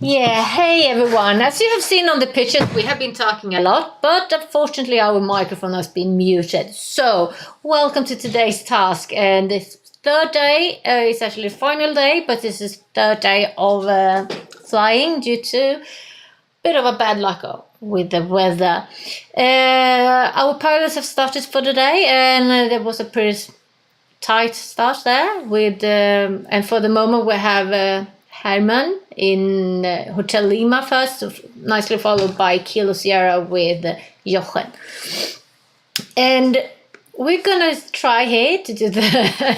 Yeah, hey everyone. As you have seen on the pictures, we have been talking a lot, but unfortunately our microphone has been muted. So, welcome to today's task. And this third day is actually the final day, but this is third day of flying due to a bit of a bad luck with the weather. Our pilots have started for the day, and there was a pretty tight start there. And for the moment we have Herman in Hotel Lima first, nicely followed by Kilo Sierra with Jochen. And we're gonna try here to do the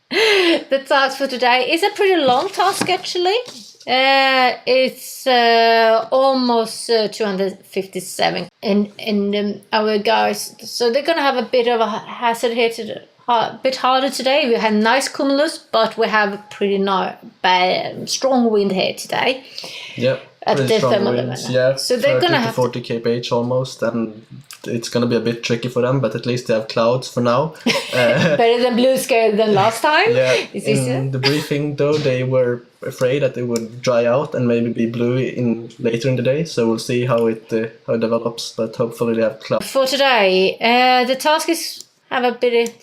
the task for today. It's a pretty long task actually. It's almost 257, and our guys, so they're gonna have a bit of a hazard here today. A bit harder today. We have nice cumulus, but we have a pretty strong wind here today. Yeah, pretty strong winds. Yeah, so they're gonna have 40 kph almost, and it's gonna be a bit tricky for them. But at least they have clouds for now. Better than blue sky than last time. Yeah. In the briefing, though, they were afraid that it would dry out and maybe be blue later in the day. So we'll see how it develops. But hopefully they have clouds. For today, the task is have a bit of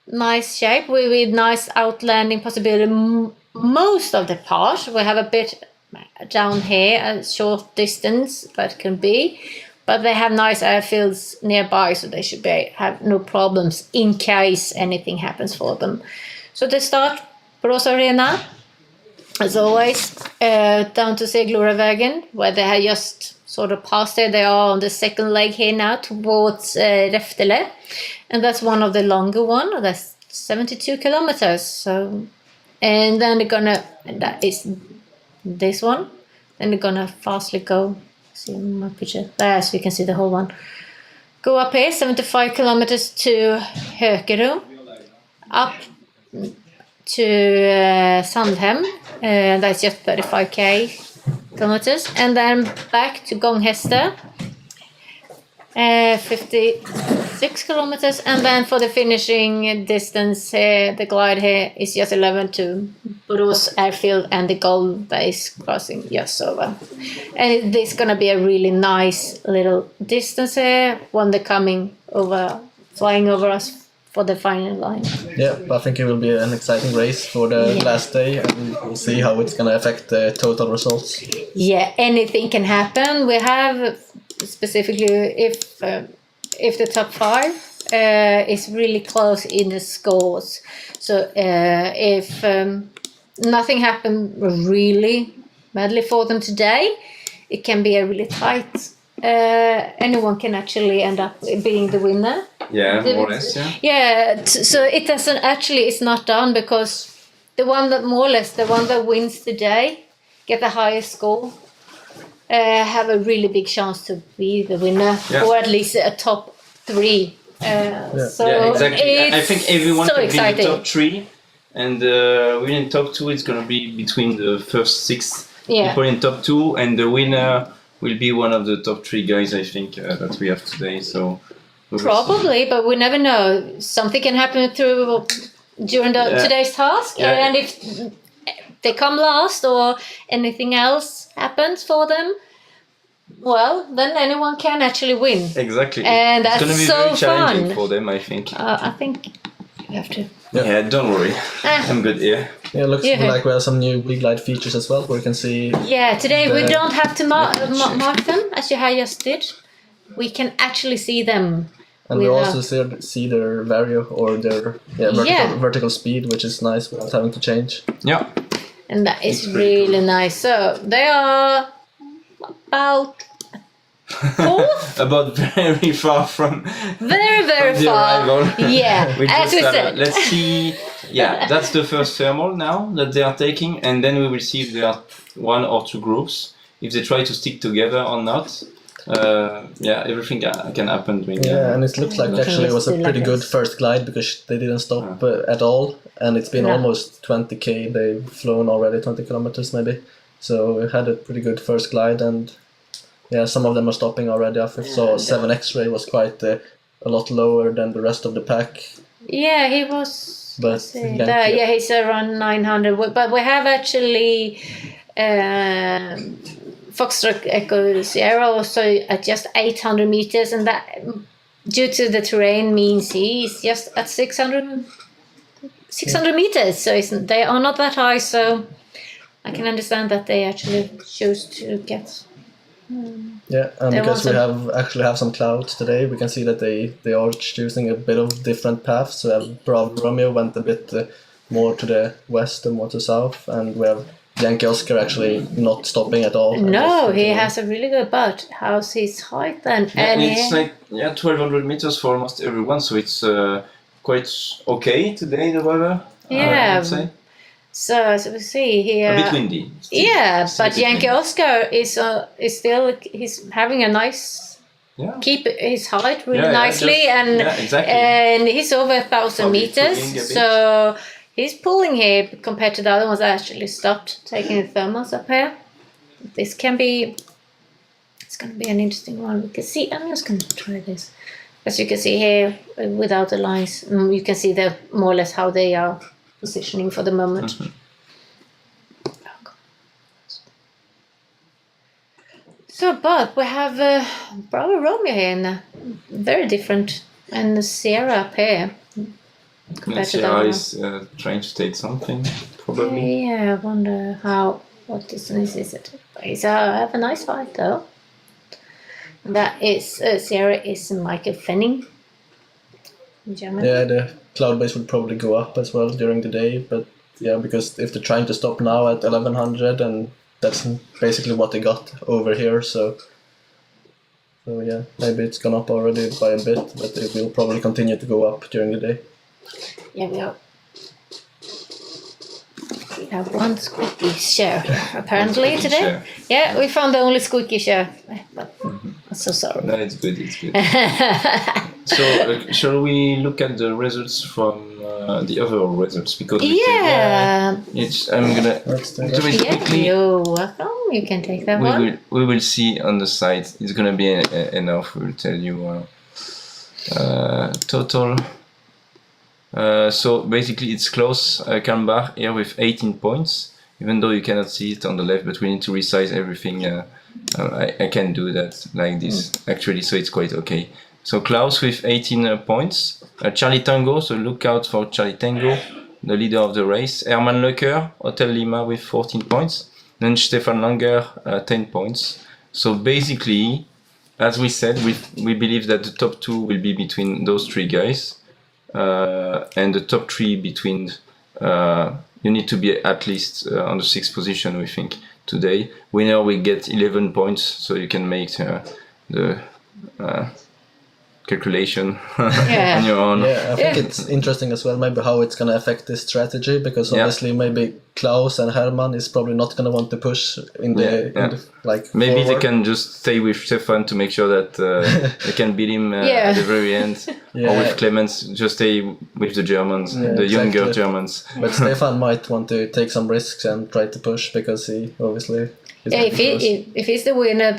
nice shape with nice outlanding possibility. Most of the part we have a bit down here, a short distance that can be, but they have nice airfields nearby, so they should have no problems in case anything happens for them. So they start Boras Arena as always, down to Segloravägen, where they have just sort of passed there. They are on the second leg here now towards Reftele. And that's one of the longer one. That's 72 kilometers. So, and then they're gonna, that is this one. Then they're gonna fastly go, see my picture there, so you can see the whole one. Go up here, 75 kilometers to Hökerum, up to Sandhem, that's just 35 kilometers, and then back to Gånghester, 56 kilometers, and then for the finishing distance, the glide here is just 11 to Borås Airfield and the gold base crossing just over. And this is gonna be a really nice little distance here, one they're flying over us for the final line. Yeah, I think it will be an exciting race for the last day, and we'll see how it's gonna affect the total results. Yeah, anything can happen. We have specifically if the top 5 is really close in the scores. So if nothing happened really badly for them today, it can be a really tight. Anyone can actually end up being the winner. Yeah, more or less. Yeah. Yeah. So it doesn't actually. It's not done because the one that wins today, get the highest score, have a really big chance to be the winner, or at least a top 3. So yeah, exactly. I think everyone can exciting. be in the top 3, and winning top 2 is going to be between the first 6 people in top 2, and the winner will be one of the top 3 guys. I think that we have today. So probably, but we never know. Something can happen during today's task, and if they come last or anything else happens for them, well, then anyone can actually win. Exactly. And that's going to be so very challenging fun for them, I think. I think you have to. Yeah, don't worry. I'm good here. Yeah, it looks like we have some new big light features as well, where you can see. Yeah, today we don't have to mark them as you just did. We can actually see them. And we also see their vario or their vertical speed, which is nice without having to change. Yeah. And that is really nice. So they are about about very far from very the far. arrival. Yeah, as we said. Let's see. Yeah, that's the first thermal now that they are taking, and then we will see if there are 1 or 2 groups, if they try to stick together or not. Everything can happen. And it looks like actually it was a pretty good first glide because they didn't stop at all, and it's been almost 20k. They've flown already 20 kilometers maybe, so we had a pretty good first glide, and some of them are stopping already. I saw 7 X-ray was quite a lot lower than the rest of the pack. Yeah, he was. But he's around 900. But we have actually Foxtrot Echo Sierra also at just 800 meters, and that due to the terrain means he's just at 600 meters. So they are not that high. So I can understand that they actually choose to get. Yeah, and because we have some clouds today, we can see that they are choosing a bit of different paths. So Bravo Romeo went a bit more to the west and more to south, and we have Yankee Oscar actually not stopping at all. No, he has a really good but how's his height then? Yeah, and it's like 1200 meters for almost everyone, so it's quite okay today, the weather. Yeah. I would say. So as we see here, a bit windy. But Yankee Oscar is still he's having a nice keep his height really nicely, exactly. and he's over 1,000 meters. So he's pulling here compared to the other ones that actually stopped taking the thermals up here. It's going to be an interesting one. We can see. I'm just going to try this. As you can see here, without the lines, you can see more or less how they are positioning for the moment. Mm-hmm. So, but we have Bravo Romeo here, and very different, and the Sierra up here. Sierra is trying to take something, probably. Yeah, I wonder what distance is it? He's have a nice height though. That is Sierra is Michael Fenning, German. Yeah, the cloud base would probably go up as well during the day, but yeah, because if they're trying to stop now at 1100, and that's basically what they got over here, so yeah, maybe it's gone up already by a bit, but it will probably continue to go up during the day. Yeah, we have one squeaky share apparently today. Share. Yeah, we found the only squeaky share. But I'm so sorry. No, it's good. So, shall we look at the results from the overall results? Because I'm gonna do it quickly. You're welcome. You can take that one. We will see on the site. It's gonna be enough. We'll tell you total. So basically, it's close. Kalmbar here with 18 points. Even though you cannot see it on the left, but we need to resize everything. I can do that like this actually, so it's quite okay. So Klaus with 18 points. Charlie Tango, so look out for Charlie Tango, the leader of the race. Herman Lecker, Hotel Lima with 14 points. Then Stefan Langer, 10 points. So basically, as we said, we believe that the top two will be between those three guys. And the top three between, you need to be at least on the 6th position, we think, today. Winner will get 11 points, so you can make the calculation on your own. Yeah, I think it's interesting as well, maybe how it's going to affect this strategy, because obviously maybe Klaus and Herman is probably not going to want to push in the like maybe forward. They can just stay with Stefan to make sure that they can beat him at the very end. Or with Clemens, just stay with the Germans, younger Germans. But Stefan might want to take some risks and try to push, because he obviously if he's the winner,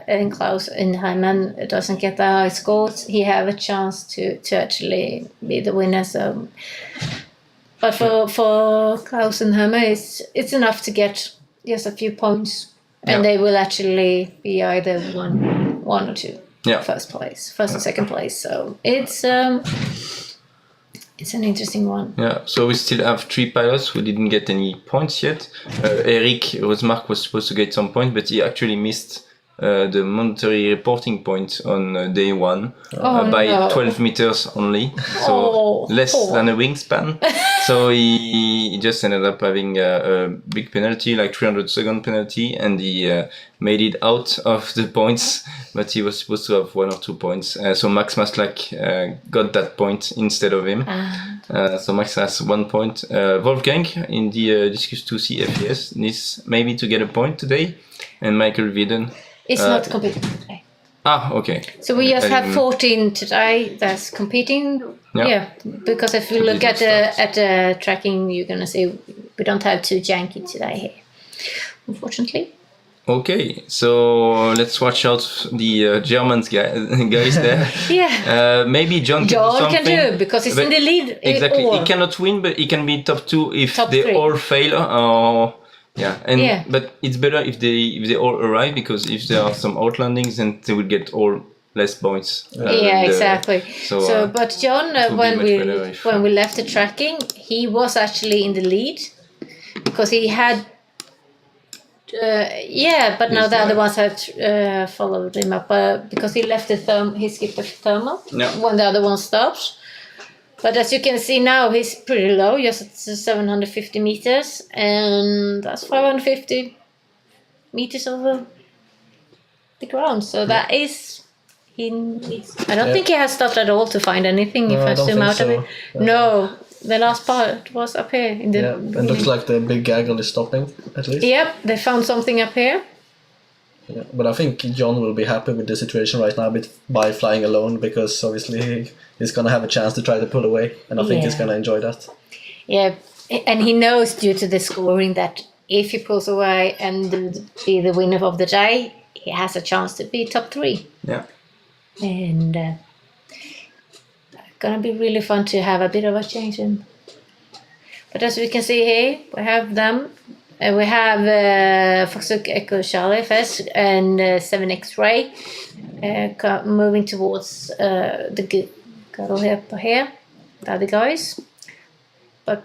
and Klaus and Herman doesn't get the high scores, he have a chance to actually be the winner. So, but for Klaus and Herman, it's enough to get just a few points, and they will actually be either one or two, first and second place. So it's an interesting one. Yeah, so we still have 3 pilots who didn't get any points yet. Eric Rosemark was supposed to get some points, but he actually missed the mandatory reporting point on day 1 by 12 meters only, so less than a wingspan. So he just ended up having a big penalty, like 300-second penalty, and he made it out of the points, but he was supposed to have 1 or 2 points. So Max Maslak got that point instead of him. So Max has 1 point. Wolfgang in the Discus 2C FES needs maybe to get a point today, and Michael Wieden. It's not competing today. Okay. So we just have 14 today that's competing. Yeah, because if you look at the tracking, you're gonna see we don't have 2 Yankee today here, unfortunately. Okay, so let's watch out the Germans guys there. Maybe John can do because he's in the lead. Exactly, he cannot win, but he can be top 2 if they all fail, or But it's better if they all arrive, because if there are some outlandings, then they will get all less points. Exactly. But John, when we left the tracking, he was actually in the lead because he had. But now the other ones had followed him up because he left he skipped the thermal when the other one stopped. But as you can see now, he's pretty low, just at 750 meters, and that's 550 meters over the ground. So that is, I don't think he has stopped at all to find anything. If I zoom out of it, no, the last part was up here in the. It looks like the big gaggle is stopping at least. Yep, they found something up here. Yeah, but I think John will be happy with the situation right now by flying alone, because obviously he's going to have a chance to try to pull away, and I think he's going to enjoy that. Yeah, and he knows due to the scoring that if he pulls away and be the winner of the day, he has a chance to be top 3. Yeah. And going to be really fun to have a bit of a change in. But as we can see here, we have them. We have Foxtrot Echo Charlie FS and 7 X-Ray moving towards the girl here, the other guys. But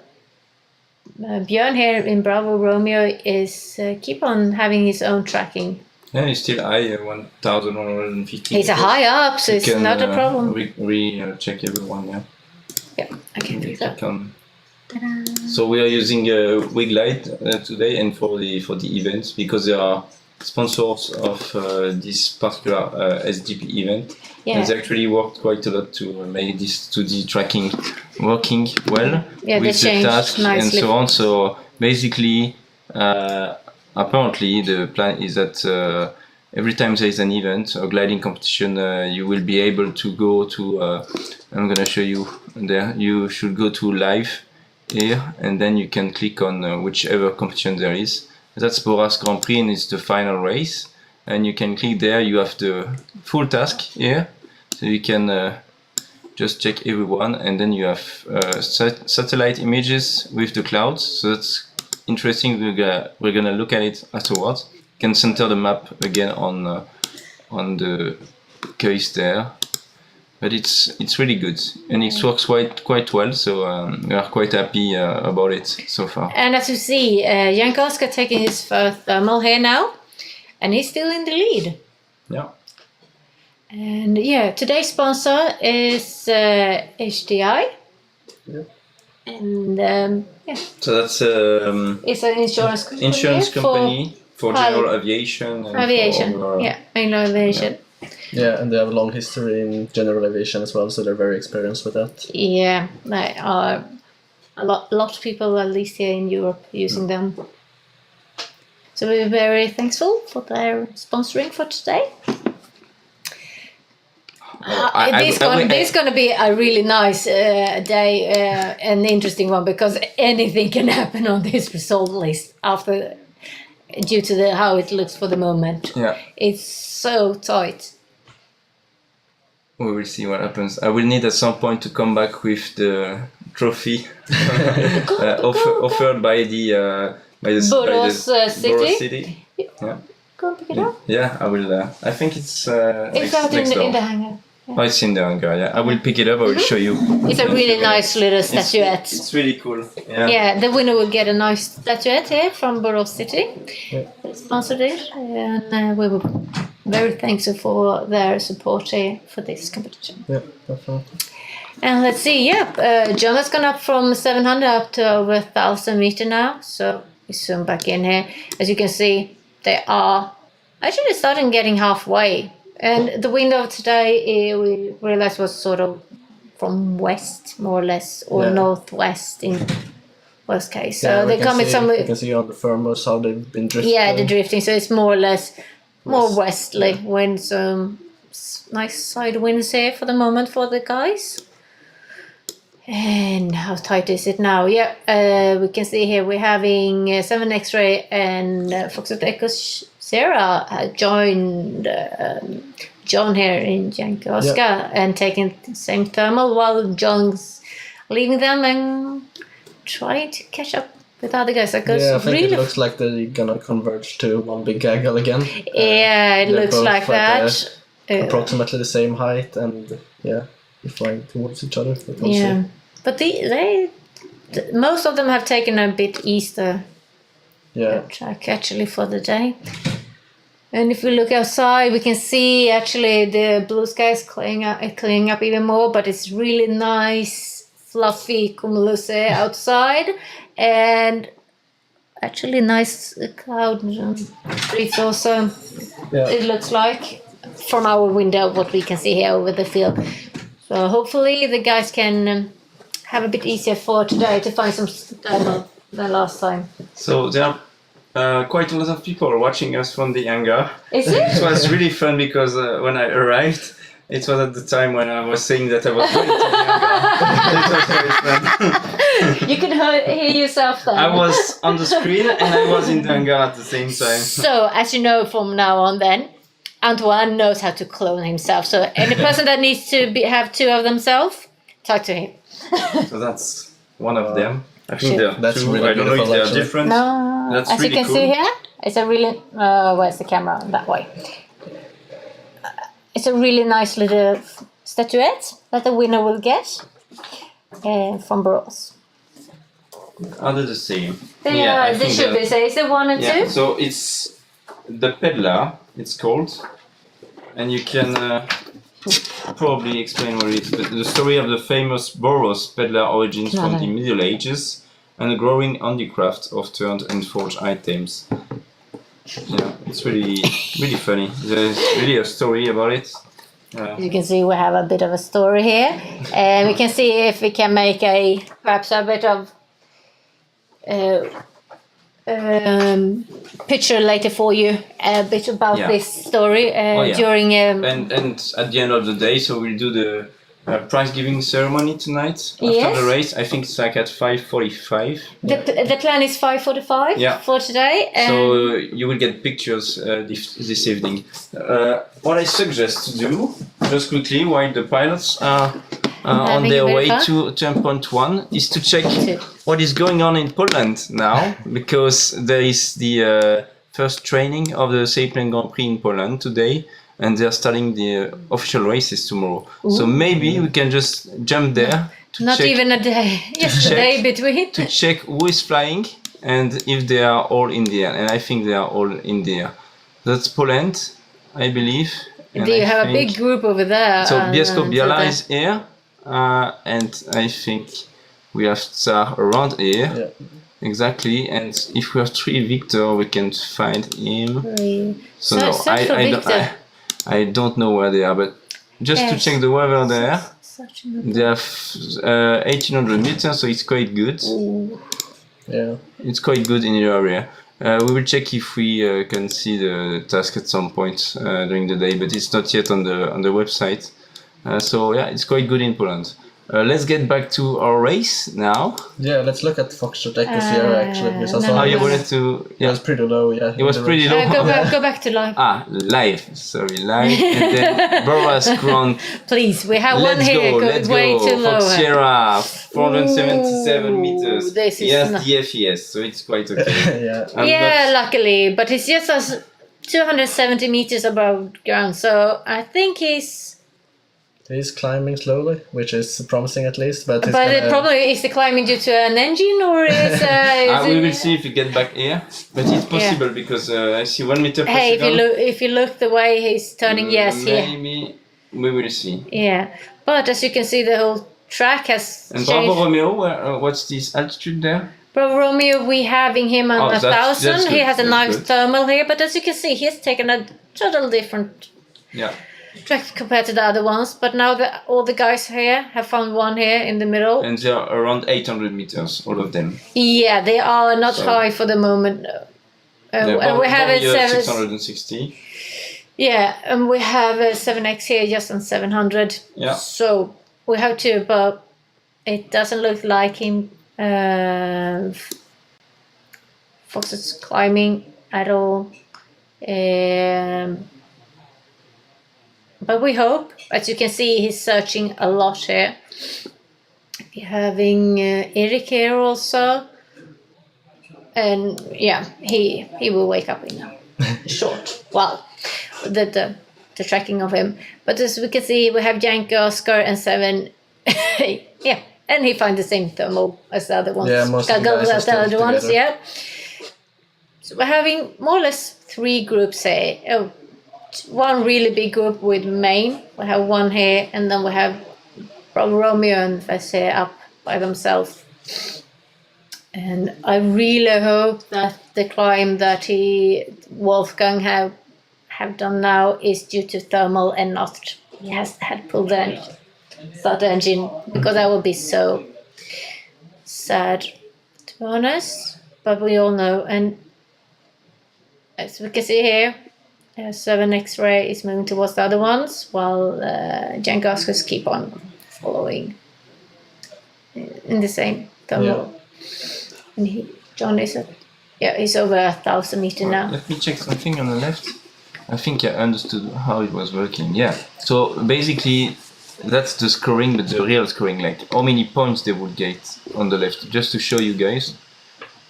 Björn here in Bravo Romeo is keep on having his own tracking. Yeah, he's still high, 1,150. He's a high up, so it's not a problem. Check everyone, Yeah, I can do that. So we are using Wig Light today, and for the events, because they are sponsors of this particular SGP event. And they actually worked quite a lot to make this 2D tracking working well with the task nicely. And so on. So basically, apparently the plan is that every time there is an event or gliding competition, you will be able to go to, I'm going to show you there, you should go to live here, and then you can click on whichever competition there is. That's Boras Grand Prix, and it's the final race. And you can click there, you have the full task here, so you can just check everyone, and then you have satellite images with the clouds, so that's interesting. We're gonna look at it afterwards. You can center the map again on the case there. But it's really good, and it works quite well, so we are quite happy about it so far. And as you see, Jan Koska taking his first thermal here now, and he's still in the lead. Yeah. And today's sponsor is HDI. Yeah. And so that's it's an insurance company for general aviation. And aviation, mainly aviation. Yeah, and they have a long history in general aviation as well, so they're very experienced with that. Yeah, they are a lot of people, at least here in Europe, using them. So we're very thankful for their sponsoring for today. This is going to be a really nice day, an interesting one, because anything can happen on this result list due to how it looks for the moment. Yeah, it's so tight. We will see what happens. I will need at some point to come back with the trophy offered by the Boras City. Boras City. Yeah. Go and pick it up. Yeah, I will. I think it's out in the hangar. Yeah. Oh, it's in the hangar. Yeah, I will pick it up. I will show you. It's a really nice little statuette. It's really cool. Yeah. Yeah, the winner will get a nice statuette here from Boras City. Yeah. They sponsored it, and we were very thankful for their support here for this competition. Yeah, definitely. And let's see, John has gone up from 700 up to over 1,000 meters now. So we zoom back in here. As you can see, they are actually starting getting halfway. And the wind of today, we realized, was sort of from west, more or less, or northwest in worst case. So they come in some. You can see on the firmwares how they've been drifting. Yeah, the drifting. So it's more or less more westerly winds. Nice side winds here for the moment for the guys. And how tight is it now? Yeah, we can see here we're having 7 X-Ray and Foxtrot Echo Serie joined John here in Jankoska and taking the same thermal, while John's leaving them and trying to catch up with other guys. That goes Yeah, I think really. it looks like they're gonna converge to one big gaggle again. Yeah, it they're looks both like that. Approximately the same height, and yeah, they're flying towards each other. But we'll Yeah, see. but most of them have taken a bit easter track actually for the day. And if we look outside, we can see actually the blue sky is clearing up even more, but it's really nice, fluffy cumulus outside, and actually nice cloud streets also. Yeah. It looks like from our window what we can see here over the field. So hopefully the guys can have a bit easier for today to find some diamond than last time. So there are quite a lot of people watching us from the hangar. Is it? It was really fun because when I arrived, it was at the time when I was saying that I was going to the hangar. It was very fun. You can hear yourself then. I was on the screen and I was in the hangar at the same time. So, as you know from now on then, Antoine knows how to clone himself. So any person that needs to have two of themselves, talk to him. So that's one of them. I think there are That's two. really I don't know if beautiful, they are actually. different. No, That's as really you can cool. see here, it's a really, where's the camera? That way. It's a really nice little statuette that the winner will get from Boras. Are they the same? They should be. So is it 1 and 2? So it's the peddler. It's called, and you can probably explain what it is. But the story of the famous Boras peddler origins from the Middle Ages and the growing handicraft of turned and forged items. Yeah, it's really funny. There's really a story about it. As you can see, we have a bit of a story here, and we can see if we can make perhaps a bit of picture later for you, a bit about this story during. And at the end of the day, so we'll do the prize giving ceremony tonight after the race. I think it's like at 5:45. The plan is 5:45 for today. So you will get pictures this evening. What I suggest to do, just quickly, while the pilots are on their way to point 1, is to check what is going on in Poland now, because there is the first training of the Sailplane Grand Prix in Poland today. And they're starting the official races tomorrow. Ooh. So maybe we can just jump there. Not even a day. Yesterday between. To check who is flying and if they are all in the air. And I think they are all in the air. That's Poland, I believe. And you have a big group over there. So Bielsko-Biała is here. And I think we have Tsar around here. Yeah. Exactly, and if we have 3 Victor, we can find him. So no, I don't know where they are, but just to check the weather there, they have 1800 meters, so it's quite good. Ooh. Yeah, it's quite good in the area. We will check if we can see the task at some point during the day, but it's not yet on the website. So yeah, it's quite good in Poland. Let's get back to our race now. Yeah, let's look at Foxtrot Echo Sierra actually. You wanted to... Yeah. It was pretty low, yeah. It was pretty low. Go back to live. Live. Sorry, live. And then Boras Grand. Please, we have one here. Let's way go. Too low. Fox Sierra, 477 meters. This is the FES, so it's quite okay. Luckily, but it's just 270 meters above ground, so I think he's climbing slowly, which is promising at least. But the problem is the climbing due to an engine, or is we will see if we get back here. But it's possible because I see 1 meter per second. second. If you look the way he's turning, maybe we will see. Yeah, but as you can see, the whole track has and changed. Bravo Romeo, what's this altitude there? Bravo Romeo, we having him on 1,000. He has a nice thermal here, but as you can see, he's taken a total different track compared to the other ones. But now all the guys here have found one here in the middle. And they are around 800 meters, all of them. Yeah, they are not high for the moment. And we have a 660. Yeah, and we a 7X here just on 700. Yeah. So we have to, but it doesn't look like him. Fox is climbing at all. But we hope, as you can see, he's searching a lot here. We're having Eric here also. And yeah, he will wake up in a short while. The tracking of him. But as we can see, we have Yankee Oscar and 7. Yeah, and he finds the same thermal as the other ones. Yeah, most of the guys are still together. Yeah. So we're having more or less 3 groups here. Oh, one really big group with Maine. We have one here, and then we have Romeo and Vasser up by themselves. And I really hope that the climb that Wolfgang have done now is due to thermal and not he has had pulled the start the engine, because that would be so sad, to be honest. But we all know, and as we can see here, 7 X-ray is moving towards the other ones, while Jan Gaskers keep on following in the same thermal. And John is he's over 1,000 meters now. Let me check something on the left. I think I understood how it was working. Yeah. So basically, that's the scoring, but the real scoring, like how many points they would get on the left. Just to show you guys.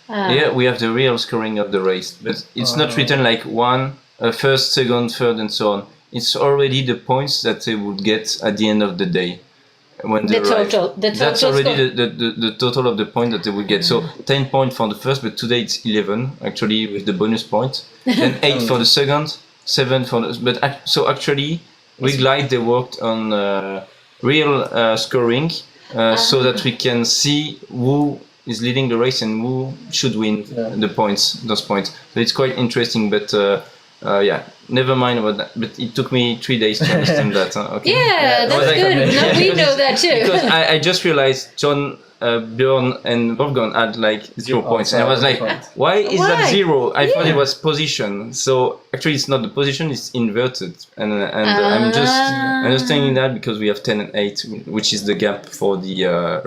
Here we have the real scoring of the race, but it's not written like 1, first, second, third, and so on. It's already the points that they would get at the end of the day. When they arrive. That's already the total of the point that they would get. So 10 points for the first, but today it's 11 actually with the bonus point. Then 8 for the second, 7 for the. But so actually, with Glide they worked on real scoring, so that we can see who is leading the race and who should win the points, those points. So it's quite interesting, but. Never mind about that. But it took me 3 days to understand that. Okay. Yeah, that's good. No, we know that too. Because I just realized John, Björn, and Wolfgang had like 0 points, and I was like, why is that 0? I thought it was position. So actually, it's not the position; it's inverted. And I'm just understanding that because we have 10 and 8, which is the gap for the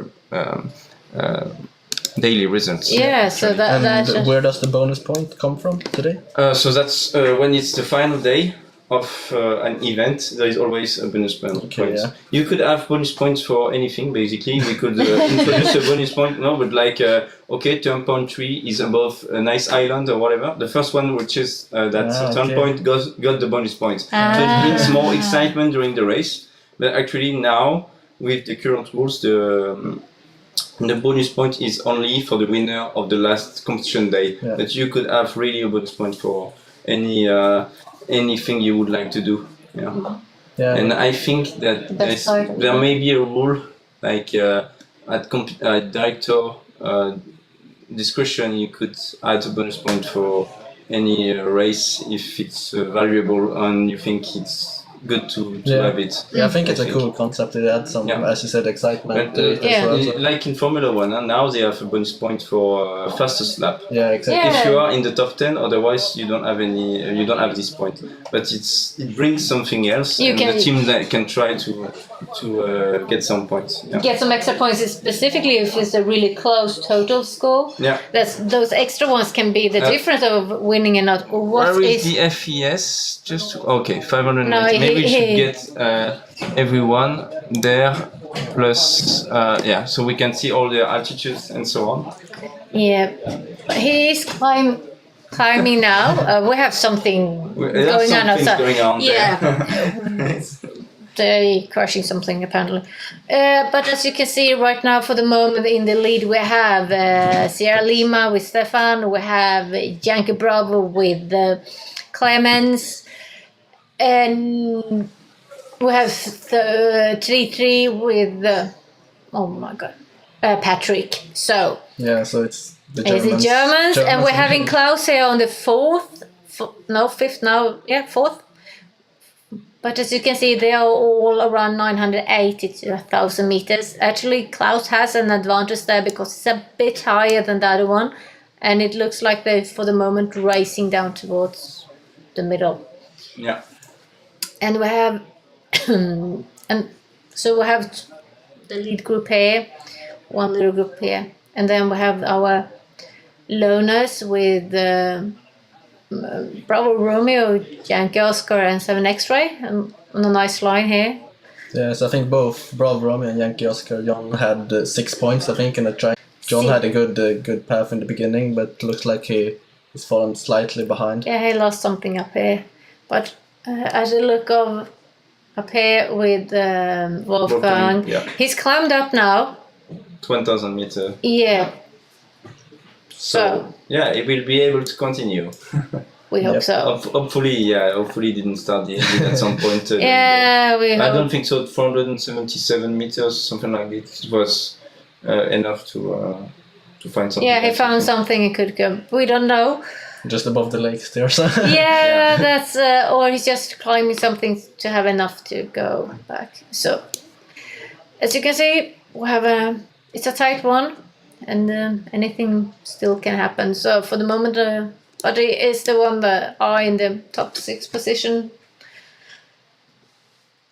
daily results. Yeah, so that. Where does the bonus point come from today? So that's when it's the final day of an event. There is always a bonus point. Yeah. You could have bonus points for anything. Basically, we could introduce a bonus point. No, but like turn point 3 is above a nice island or whatever. The first one, which is that turn point, got the bonus points. So it brings more excitement during the race. But actually now, with the current rules, the bonus point is only for the winner of the last competition day. Yeah. But you could have really a bonus point for anything you would like to do. Yeah. And I think that there may be a rule like at director discretion, you could add a bonus point for any race if it's valuable and you think it's good to have it. Yeah, I think it's a cool concept to add some, as you said, excitement. Like in Formula 1, now they have a bonus point for fastest lap. Yeah, exactly. If you are in the top 10, otherwise you don't have this point. But it brings something else, and the team that can try to get some points. Yeah. Get some extra points, specifically if it's a really close total score. Yeah. Those extra ones can be the difference of winning and not. Where is the FES? 590. Maybe we should get everyone there plus so we can see all the altitudes and so on. Yeah, he's climbing now. We have something going on outside. Yeah. They're crushing something apparently. But as you can see right now, for the moment in the lead, we have Sierra Lima with Stefan. We have Yankee Bravo with Clemens. And we have 3-3 with Patrick. So so it's the Germans. It's the Germans, and we're having Klaus here on the fifth now. Yeah, 4th. But as you can see, they are all around 980 to 1,000 meters. Actually, Klaus has an advantage there because it's a bit higher than the other one, and it looks like they're for the moment racing down towards the middle. Yeah. And we have, so we have the lead group here, one little group here, and then we have our loners with Bravo Romeo, Yankee Oscar, and 7 X-ray, and on a nice line here. Yes, I think both Bravo Romeo and Yankee Oscar John had 6 points, I think, in the track. John had a good path in the beginning, but looks like he's fallen slightly behind. Yeah, he lost something up here. But as a look of up here with Wolfgang, he's climbed up now. 1,000 meters. Yeah. So yeah, he will be able to continue. We hope so. Hopefully he didn't start the engine at some point. We hope. I don't think so. 477 meters, something like it was enough to find something. Yeah, he found something he could go. We don't know. Just above the lakes there. So. Yeah, that's or he's just climbing something to have enough to go back. So, as you can see, we have it's a tight one, and anything still can happen. So for the moment, Buddy is the one that are in the top 6 position.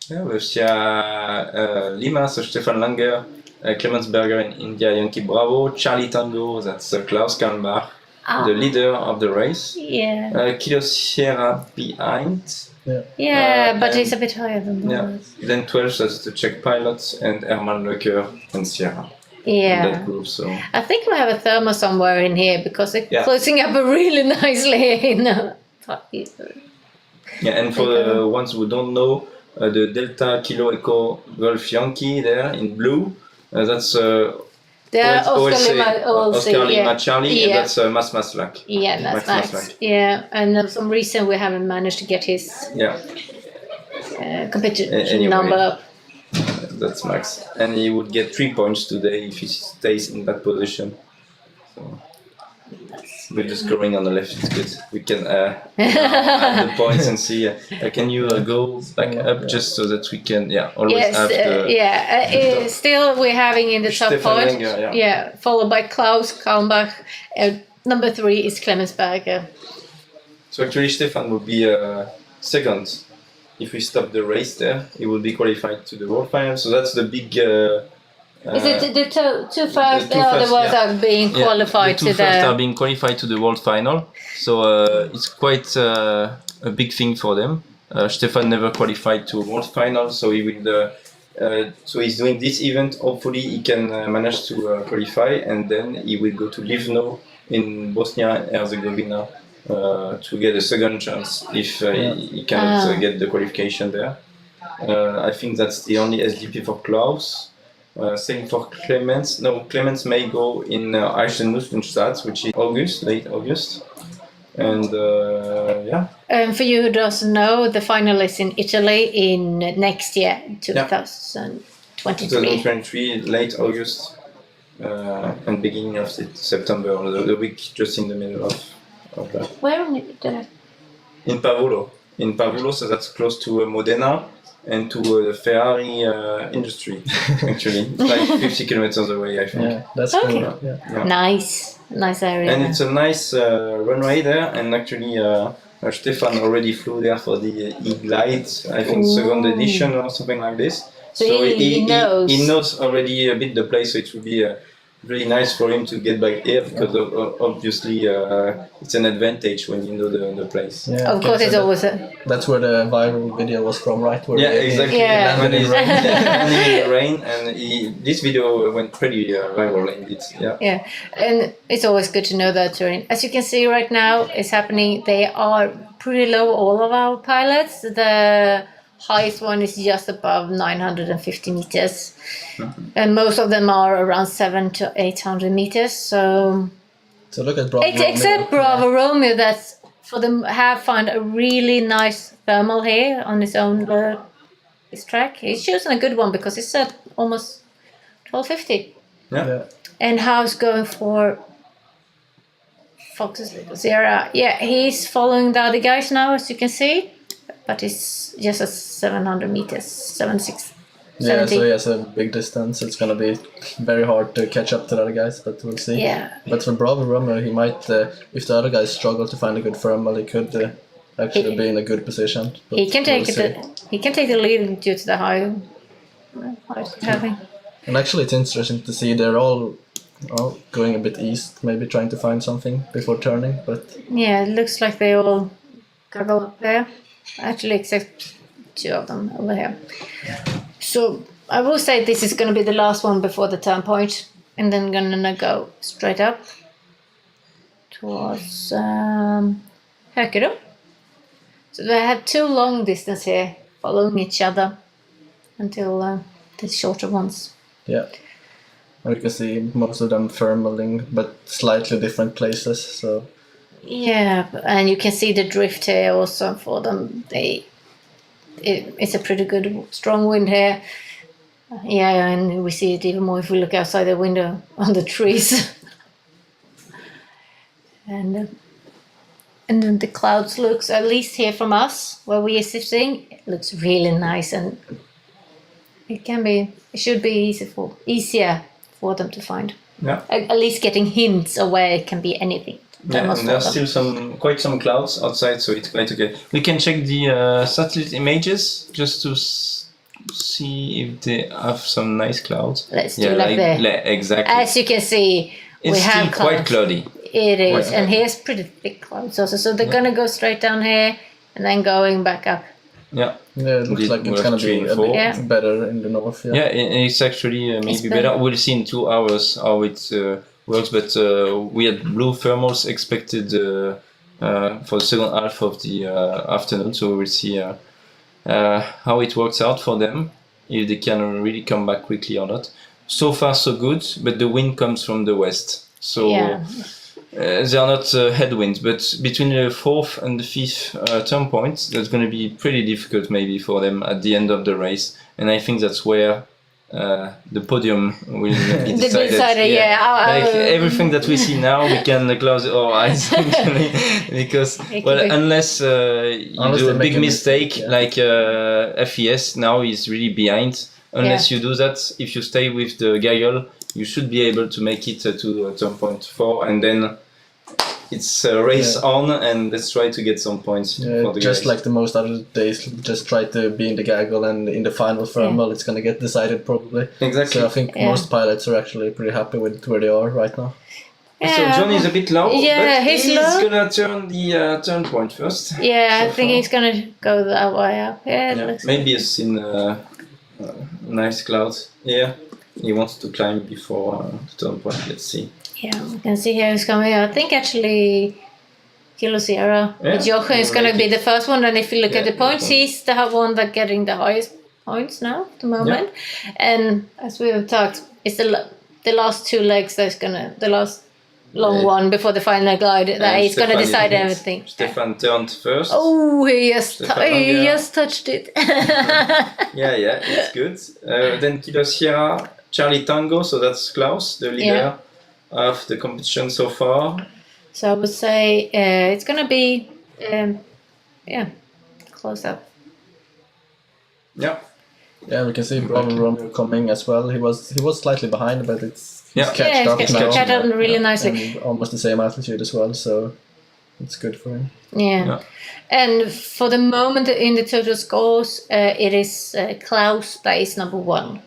Yeah, we have Lima, so Stefan Langer, Clemens Berger in India, Yankee Bravo, Charlie Tango, that's Klaus Kalmbach, the leader of the race. Yeah. Kilo Sierra behind. Yeah, but he's a bit higher than those. Then 12, that's the Czech pilots, and Herman Lecker and Sierra. Yeah. In that group, so. I think we have a thermo somewhere in here because they're closing up really nicely. Yeah, and for the ones who don't know, the Delta Kilo Echo Golf Yankee there in blue, that's Oscar Lima Charlie, and that's Mas Maslak. Yeah, that's Max. Yeah, and for some reason we haven't managed to get his competition number up. That's Max, and he would get 3 points today if he stays in that position. So with the scoring on the left, it's good. We can add the points and see. Can you go back up just so that we can always have the still we're having in the top point. Wenger, followed by Klaus Kalmbach. Number 3 is Clemens Berger. So actually, Stefan will be second. If we stop the race there, he will be qualified to the World Final. So that's the big. Is it the two first? The ones are being qualified to the. The 2 first are being qualified to the World Final. So it's quite a big thing for them. Stefan never qualified to a World Final, so he will. So he's doing this event. Hopefully, he can manage to qualify, and then he will go to Livno in Bosnia and Herzegovina. To get a second chance if he cannot get the qualification there. I think that's the only SGP for Klaus. Same for Clemens. No, Clemens may go in Eichen-Nussstadt, which is late August. And for you who doesn't know, the final is in Italy in next year, 2023. 2023, late August and beginning of September, or the week just in the middle of that. Where in Italy? In Pavulo, so that's close to Modena and to the Ferrari industry. Actually, it's like 50 kilometers away, I think. Yeah, that's cool. Yeah. Nice area. And it's a nice runway there. And actually, Stefan already flew there for the E-Glide, I think, second edition or something like this. So he knows. He knows already a bit the place, so it will be really nice for him to get back here because obviously it's an advantage when you know the place. Yeah, of course, it's always that's where the viral video was from, right? Where exactly. When he's landing in the rain, and this video went pretty viral indeed. Yeah, and it's always good to know that terrain. As you can see right now, it's happening. They are pretty low, all of our pilots. The highest one is just above 950 meters. And most of them are around 700 to 800 meters. So look at Bravo except Bravo Romeo, that's for them have found a really nice thermal here on his own his track. He's chosen a good one because it's at almost 1250. Yeah. And how's going for Fox's Sierra? Yeah, he's following the other guys now, as you can see. But it's just at 700 meters, 76. Yeah, so he has a big distance. It's going to be very hard to catch up to the other guys, but we'll see. Yeah. But for Bravo Romeo, he might, if the other guys struggle to find a good thermal, he could actually be in a good position. He can take the lead due to the high having. And actually, it's interesting to see they're all going a bit east, maybe trying to find something before turning. But yeah, it looks like they all goggle up there. Actually, except 2 of them over here. So I will say this is going to be the last one before the turn point. and then gonna go straight up towards Hökerum. So they have 2 long distance here following each other until the shorter ones. Yeah. And you can see most of them thermaling, but slightly different places. So yeah, and you can see the drift here also for them. It's a pretty good strong wind here. Yeah, and we see it even more if we look outside the window on the trees. And then the clouds looks, at least here from us where we are sitting, it looks really nice, and it should be easier for them to find. Yeah. At least getting hints of where it can be anything. Yeah, and there's still quite some clouds outside, so it's quite okay. We can check the satellite images just to see if they have some nice clouds. Let's do there. Exactly. As you can see, it's we have still quite cloudy. It is, and here's pretty thick clouds also. So they're gonna go straight down here and then going back up. Yeah. Yeah, it looks like it's gonna be a bit better in the north. Yeah, It's actually maybe better. We'll see in 2 hours how it works, but we had blue thermals expected for the second half of the afternoon, so we'll see how it works out for them, if they can really come back quickly or not. So far so good, but the wind comes from the west, so they are not headwinds, but between the 4th and the 5th turn point, that's going to be pretty difficult maybe for them at the end of the race, and I think that's where the podium will be decided. Like everything that we see now, we can close our eyes actually, because unless you do a big mistake, like FES now is really behind. Unless you do that, if you stay with the gaggle, you should be able to make it to turn point 4, and then it's a race on, and let's try to get some points for the just guys. like the most other days, just try to be in the gaggle, and in the final thermal it's going to get decided probably. Exactly. So I think most pilots are actually pretty happy with where they are right now. So John is a bit low, but he's gonna turn the turn point first. Yeah, I think he's gonna go that way up. Maybe it's in nice clouds. Yeah, he wants to climb before the turn point. Let's see. Yeah, we can see here he's coming. I think actually Kilo Sierra with Jochen is going to be the first one. And if you look at the points, he's the one that getting the highest points now at the moment. Yeah. And as we have talked, it's the last 2 legs that's the last long one before the final glide that is going to decide everything. Stefan turned first. Oh, he just touched it. yeah, it's good. Then Kilo Sierra, Charlie Tango, so that's Klaus, the leader of the competition so far. So I would say it's going to be, close up. Yeah. Yeah, we can see Bravo Romeo coming as well. He was slightly behind, but he's catched up now. Catched up really nicely. And almost the same altitude as well, so it's good for him. Yeah. And for the moment in the total scores, it is Klaus that is number 1.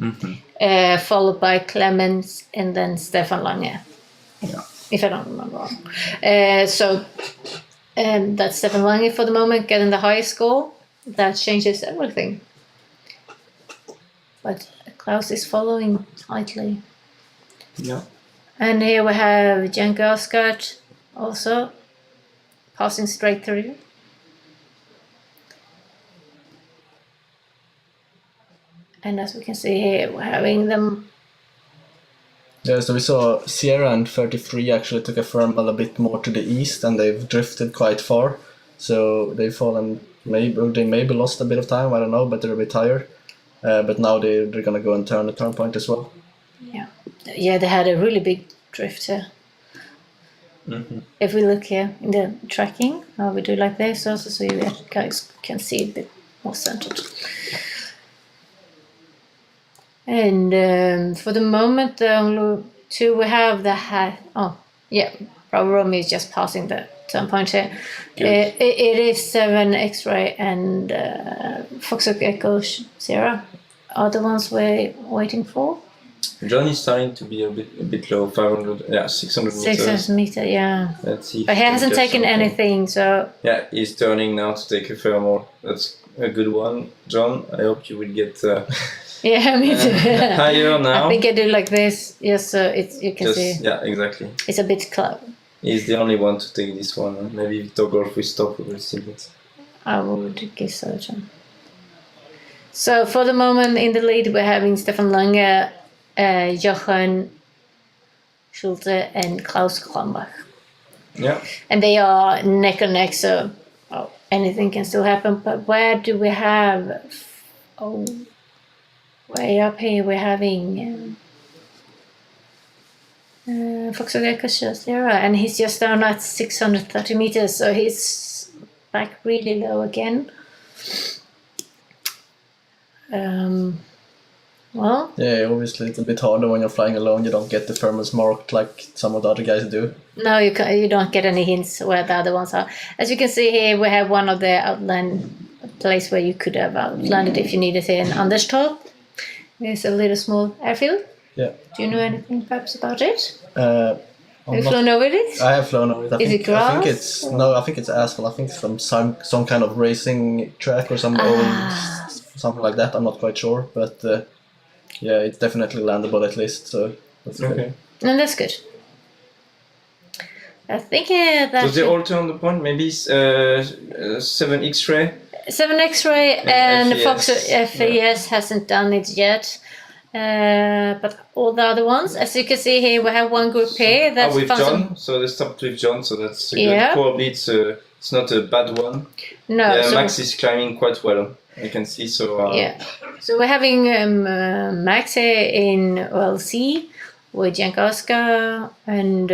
Mm-hmm. Followed by Clemens and then Stefan Lange. Yeah. If I don't remember wrong. So that's Stefan Lange for the moment getting the highest score. That changes everything. But Klaus is following tightly. Yeah. And here we have Jan Gaskart also passing straight through. And as we can see here, we're having them. Yeah, so we saw Sierra and 33 actually took a thermal a bit more to the east, and they've drifted quite far. So they've fallen, they maybe lost a bit of time, I don't know, but they're a bit tired. But now they're going to go and turn the turn point as well. Yeah, they had a really big drift here. Mm-hmm. If we look here in the tracking, how we do like this also, so you guys can see a bit more centered. And for the moment, the only 2 we have Bravo Romeo is just passing the turn point here. It is 7 X-Ray and Foxtrot Echo Sierra are the ones we're waiting for. John is starting to be a bit low, 600 meters. 600 meters, yeah. Let's see. But he hasn't taken anything, so... Yeah, he's turning now to take a thermal. That's a good one, John. I hope you will get Yeah, me too. higher now. I think I do like this. Yes, so it's you can see. Yeah, exactly. It's a bit cloud. He's the only one to take this one. Maybe Victor Golf will stop. We will see it. I would guess so, John. So for the moment in the lead, we're having Stefan Lange, Jochen Schulte, and Klaus Kronbach. Yeah. And they are neck and neck, so anything can still happen. But where do we have? Oh, way up here we're having Foxogekos Serie, and he's just down at 630 meters, so he's back really low again. Well, yeah, obviously it's a bit harder when you're flying alone. You don't get the thermals marked like some of the other guys do. No, you don't get any hints where the other ones are. As you can see here, we have one of the outland place where you could have outlanded if you needed it in Anderstorp. There's a little small airfield. Yeah. Do you know anything perhaps about it? Have you flown over it? I have flown over it. Is it grass? I think it's asphalt. I think it's from some kind of racing track or something like that. I'm not quite sure, but yeah, it's definitely landable at least. So that's okay. And that's good. I think that. So they all turn the point. Maybe 7 X-ray. 7 X-ray and FES. Fox FES hasn't done it yet. But all the other ones, as you can see here, we have one group here. That's with John. So they stopped with John. So that's good. Probably it's not a bad one. No. Yeah, Max is climbing quite well. You can see. So yeah. So we're having Max here in OLC with Jankowska and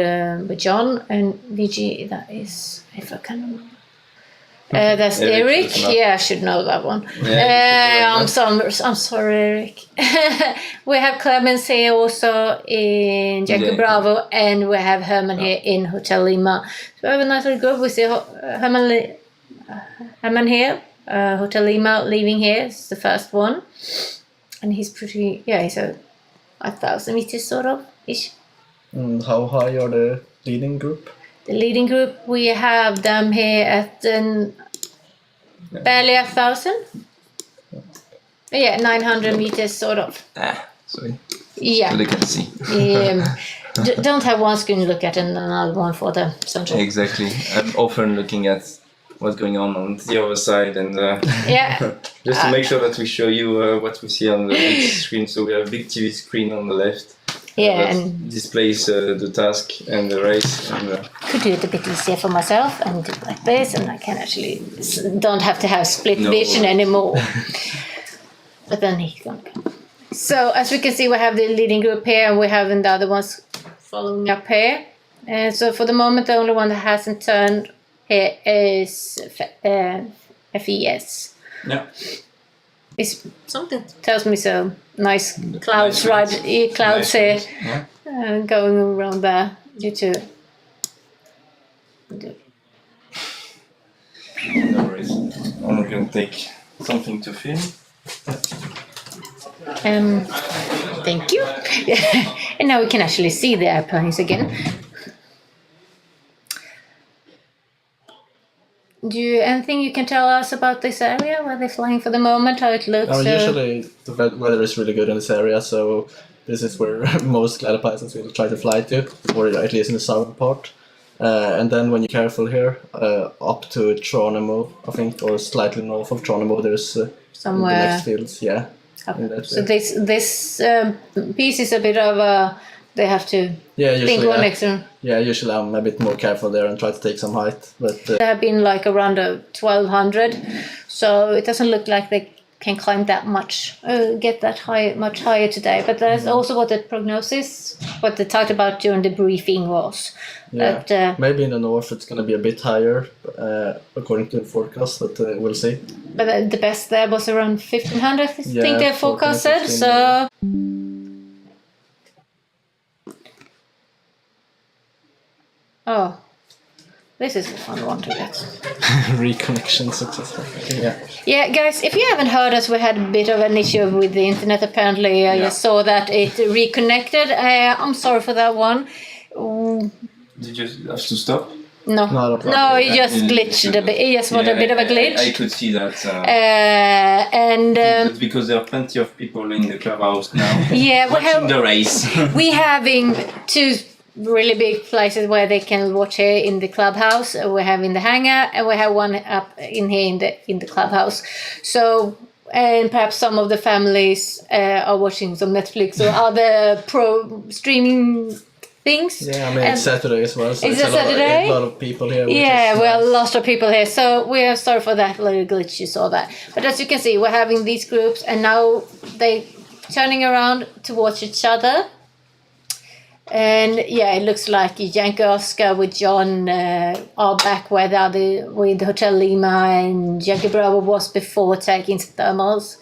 with John and VG. That is, if I can remember. That's Eric. Yeah, I should know that one. Yeah, I'm sorry, Eric. We have Clemens here also in Jacob Bravo, and we have Herman here in Hotel Lima. So we have a nice little group. We see Herman here, Hotel Lima leaving here. It's the first one, and he's pretty. Yeah, he's a 1,000 meters sort of ish. And how high are the leading group? The leading group, we have them here at barely 1,000. Yeah, 900 meters sort of. Sorry. Yeah. So they can see. Don't have one screen look at and another one for the central. Exactly. I'm often looking at what's going on the other side and just to make sure that we show you what we see on the big screen. So we have a big TV screen on the left. Yeah, and displays the task and the race. And, could do it a bit easier for myself and do it like this, and I can actually don't have to have split vision anymore. But then he's gonna come. So as we can see, we have the leading group here, and we have the other ones following up here. And so for the moment, the only one that hasn't turned here is FES. Yeah. It's something tells me so. Nice clouds, clouds here, going around there due to. No worries. I'm going to take something to film. Thank you. And now we can actually see the airplanes again. Do you anything you can tell us about this area where they're flying for the moment? How it looks? Usually the weather is really good in this area, so this is where most glider pilots will try to fly to, or at least in the southern part. And then when you're careful here, up to Tranemo, I think, or slightly north of Tranemo, there's somewhere the next fields. Yeah. So this piece is a bit of a. They have to think one extra. Yeah, usually I'm a bit more careful there and try to take some height. But they have been like around 1,200, so it doesn't look like they can climb that much, get that high, much higher today. But that's also what the prognosis, what they talked about during the briefing was. Yeah, that, maybe in the north it's going to be a bit higher, according to the forecast, but we'll see. But the best there was around 1,500, I think they forecasted. So. Oh, this is a fun one to get. Reconnection successful. Yeah. Yeah, guys, if you haven't heard us, we had a bit of an issue with the internet apparently. I just saw that it reconnected. I'm sorry for that one. Did you have to stop? No, he just glitched a bit. He just was a bit of a glitch. I could see that. And that's because there are plenty of people in the clubhouse now. Yeah, watching the race. we having 2 really big places where they can watch here in the clubhouse. We have in the hangar, and we have one up in here in the clubhouse. So, and perhaps some of the families are watching some Netflix or other pro streaming things. Yeah, I mean, it's Saturday as well, so it's a Saturday? lot of people here. Yeah, well, nice. lots of people here. So we are sorry for that little glitch, you saw that. But as you can see, we're having these groups, and now they turning around to watch each other. And yeah, it looks like Yankee Oscar with John are back where the other with Hotel Lima and Yankee Bravo was before taking thermals.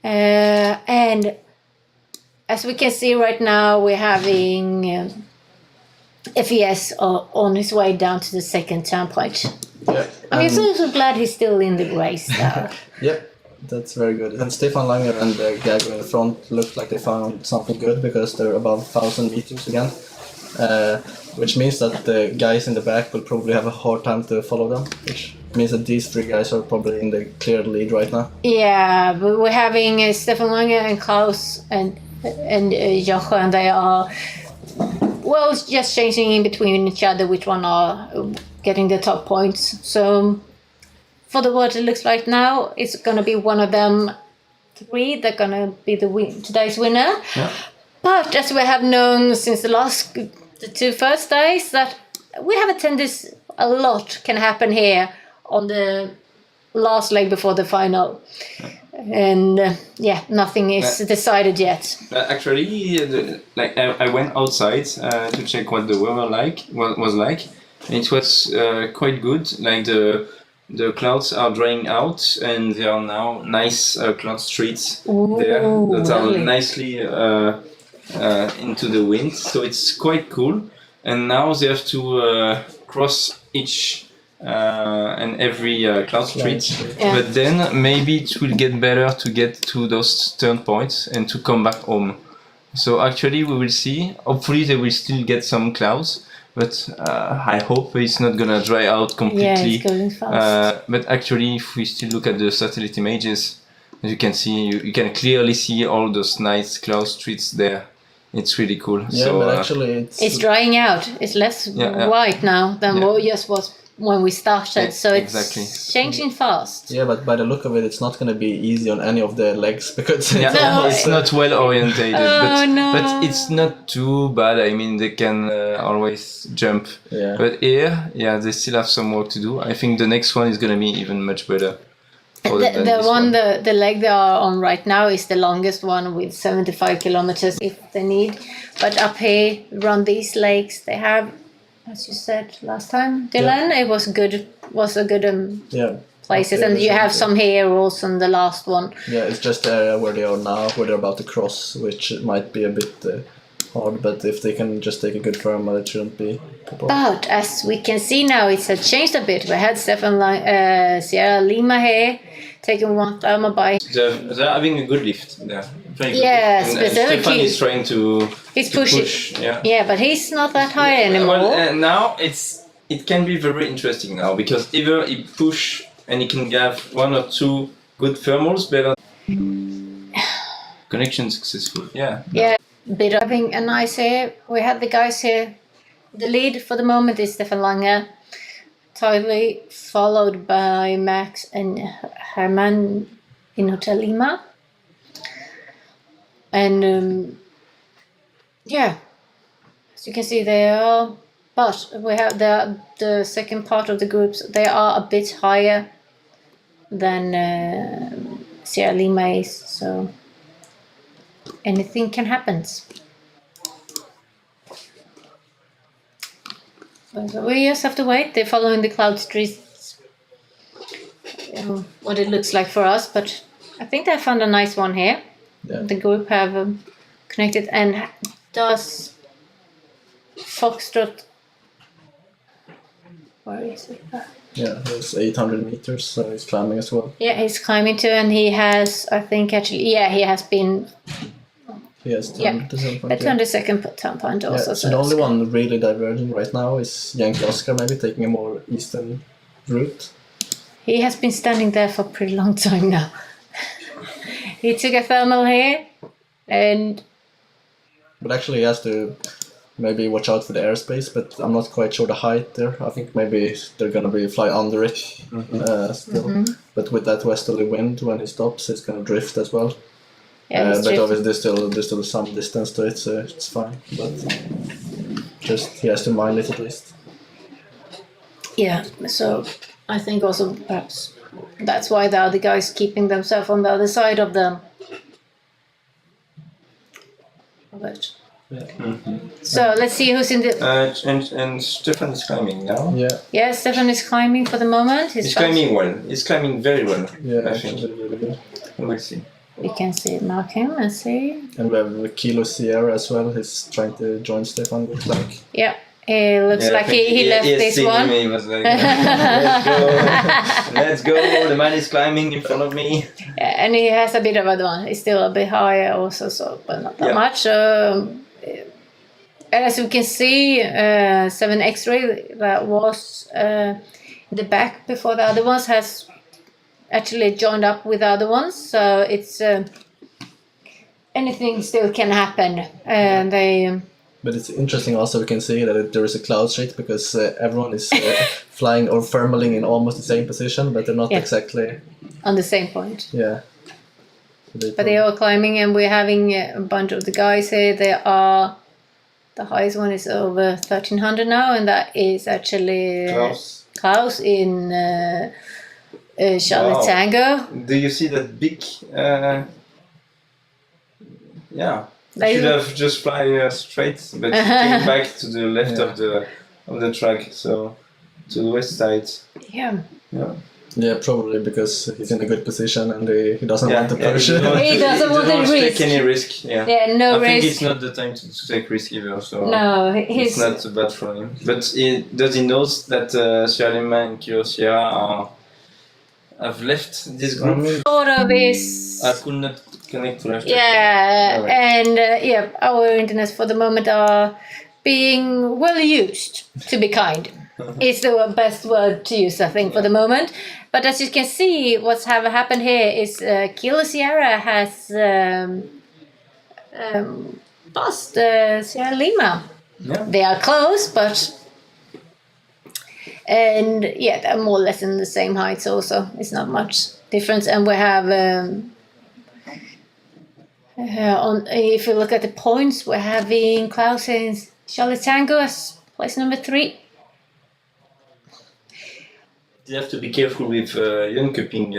And as we can see right now, we're having FES on his way down to the second turnpike. Yeah, I'm so glad he's still in the race though. Yep. That's very good. And Stefan Langer and Gago in the front looked like they found something good because they're above 1,000 meters again. Which means that the guys in the back will probably have a hard time to follow them. Which means that these 3 guys are probably in the clear lead right now. Yeah, but we're having Stefan Langer and Klaus and Jochen, and they are, well, just changing in between each other which one are getting the top points. So for what it looks like now, it's going to be one of them 3 that's going to be today's winner. Yeah. But as we have known since the 2 first days, that we have a tendency, a lot can happen here on the last leg before the final. And nothing is decided yet. Actually, I went outside to check what the weather was like. And it was quite good. Like the clouds are drying out, and there are now nice cloud streets there that are really? nicely into the wind. So it's quite cool. And now they have to cross each and every cloud street. Yeah. But then maybe it will get better to get to those turn points and to come back home. So actually we will see. Hopefully they will still get some clouds. But I hope it's not gonna dry out completely. Yeah, it's going fast. But actually, if we still look at the satellite images, as you can see, you can clearly see all those nice cloud streets there. It's really cool. Yeah, so, but actually it's drying out. It's less white now than what it just was when we started. So it's changing fast. Yeah, but by the look of it, it's not going to be easy on any of the legs because it's not well orientated. No. But it's not too bad. I mean, they can always jump. Yeah. But here, they still have some work to do. I think the next one is going to be even much better. The leg they are on right now is the longest one with 75 kilometers if they need. But up here, around these lakes, they have, as you said last time, Dylan, it was a good places, and you have some here also in the last one. Yeah, it's just the area where they are now, where they're about to cross, which might be a bit hard, but if they can just take a good thermal, it shouldn't be a problem. But as we can see now, it's changed a bit. We had Sierra Lima here, taking one thermal by. They're having a good lift there. Yes, and Stefan is trying to push. Yeah, but he's not that high anymore. Well, now it can be very interesting now, because either he push and he can have 1 or 2 good thermals better. Connection successful. Yeah. Bit of having a nice here. We had the guys here. The lead for the moment is Stefan Lange, totally followed by Max and Herman in Hotel Lima. And as you can see, they are. But we have the second part of the groups. They are a bit higher than Sierra Lima is. So anything can happen. So we just have to wait. They're following the cloud streets. What it looks like for us, but I think they found a nice one here. Yeah. The group have connected, and does Foxtrot. Where is it? Yeah, it's 800 meters, so he's climbing as well. Yeah, he's climbing too, and he has, I think, actually, he has been He has turned the turn point. But 22nd turn point also. So the only one really diverging right now is Yankee Oscar, maybe taking a more eastern route. He has been standing there for a pretty long time now. He took a thermal here, but actually he has to maybe watch out for the airspace, but I'm not quite sure the height there. I think maybe they're gonna be fly under it still. But with that westerly wind, when he stops, it's gonna drift as well. Yeah, but obviously there's still some distance to it, so it's fine. But just he has to mind it at least. Yeah, so I think also perhaps that's why the other guys keeping themselves on the other side of them. But, so let's see who's in the. And Stefan is climbing now. Yeah, Stefan is climbing for the moment. He's climbing well. He's climbing very well. Yeah, I think. really good. We'll see. We can see mark him and see. And we have Kilo Sierra as well. He's trying to join Stefan. Looks like. Yeah. It looks like he left this one. He was like, let's go, the man is climbing in front of me. Yeah, and he has a bit of advantage. He's still a bit higher also, so but not that much. And as you can see, 7 X-ray that was in the back before the other ones has actually joined up with the other ones. So it's anything still can happen. And they. But it's interesting also we can see that there is a cloud sheet because everyone is flying or thermaling in almost the same position, but they're not exactly on the same point. Yeah. But they are climbing, and we're having a bunch of the guys here. They are the highest one is over 1300 now, and that is actually Klaus in Charlotte Tango. Do you see that big? They should have just fly straight, but came back to the left of the track, so to the west side. Yeah, probably because he's in a good position and he doesn't want to push. He doesn't want to risk. Take any risk. No I risk. think it's not the time to take risk either. So no, it's not so bad for him. But does he know that Sailplane and Kilo Sierra have left this group? Sort of is. I could not connect to left. And our internets for the moment are being well used, to be kind. It's the best word to use, I think, for the moment. But as you can see, what's happened here is Kilo Sierra has passed Sierra Lima. Yeah. They are close, but... And they're more or less in the same heights also. It's not much difference. And we have... if you look at the points, we're having Klaus in Charlotte Tango as place number 3. You have to be careful with Jönköping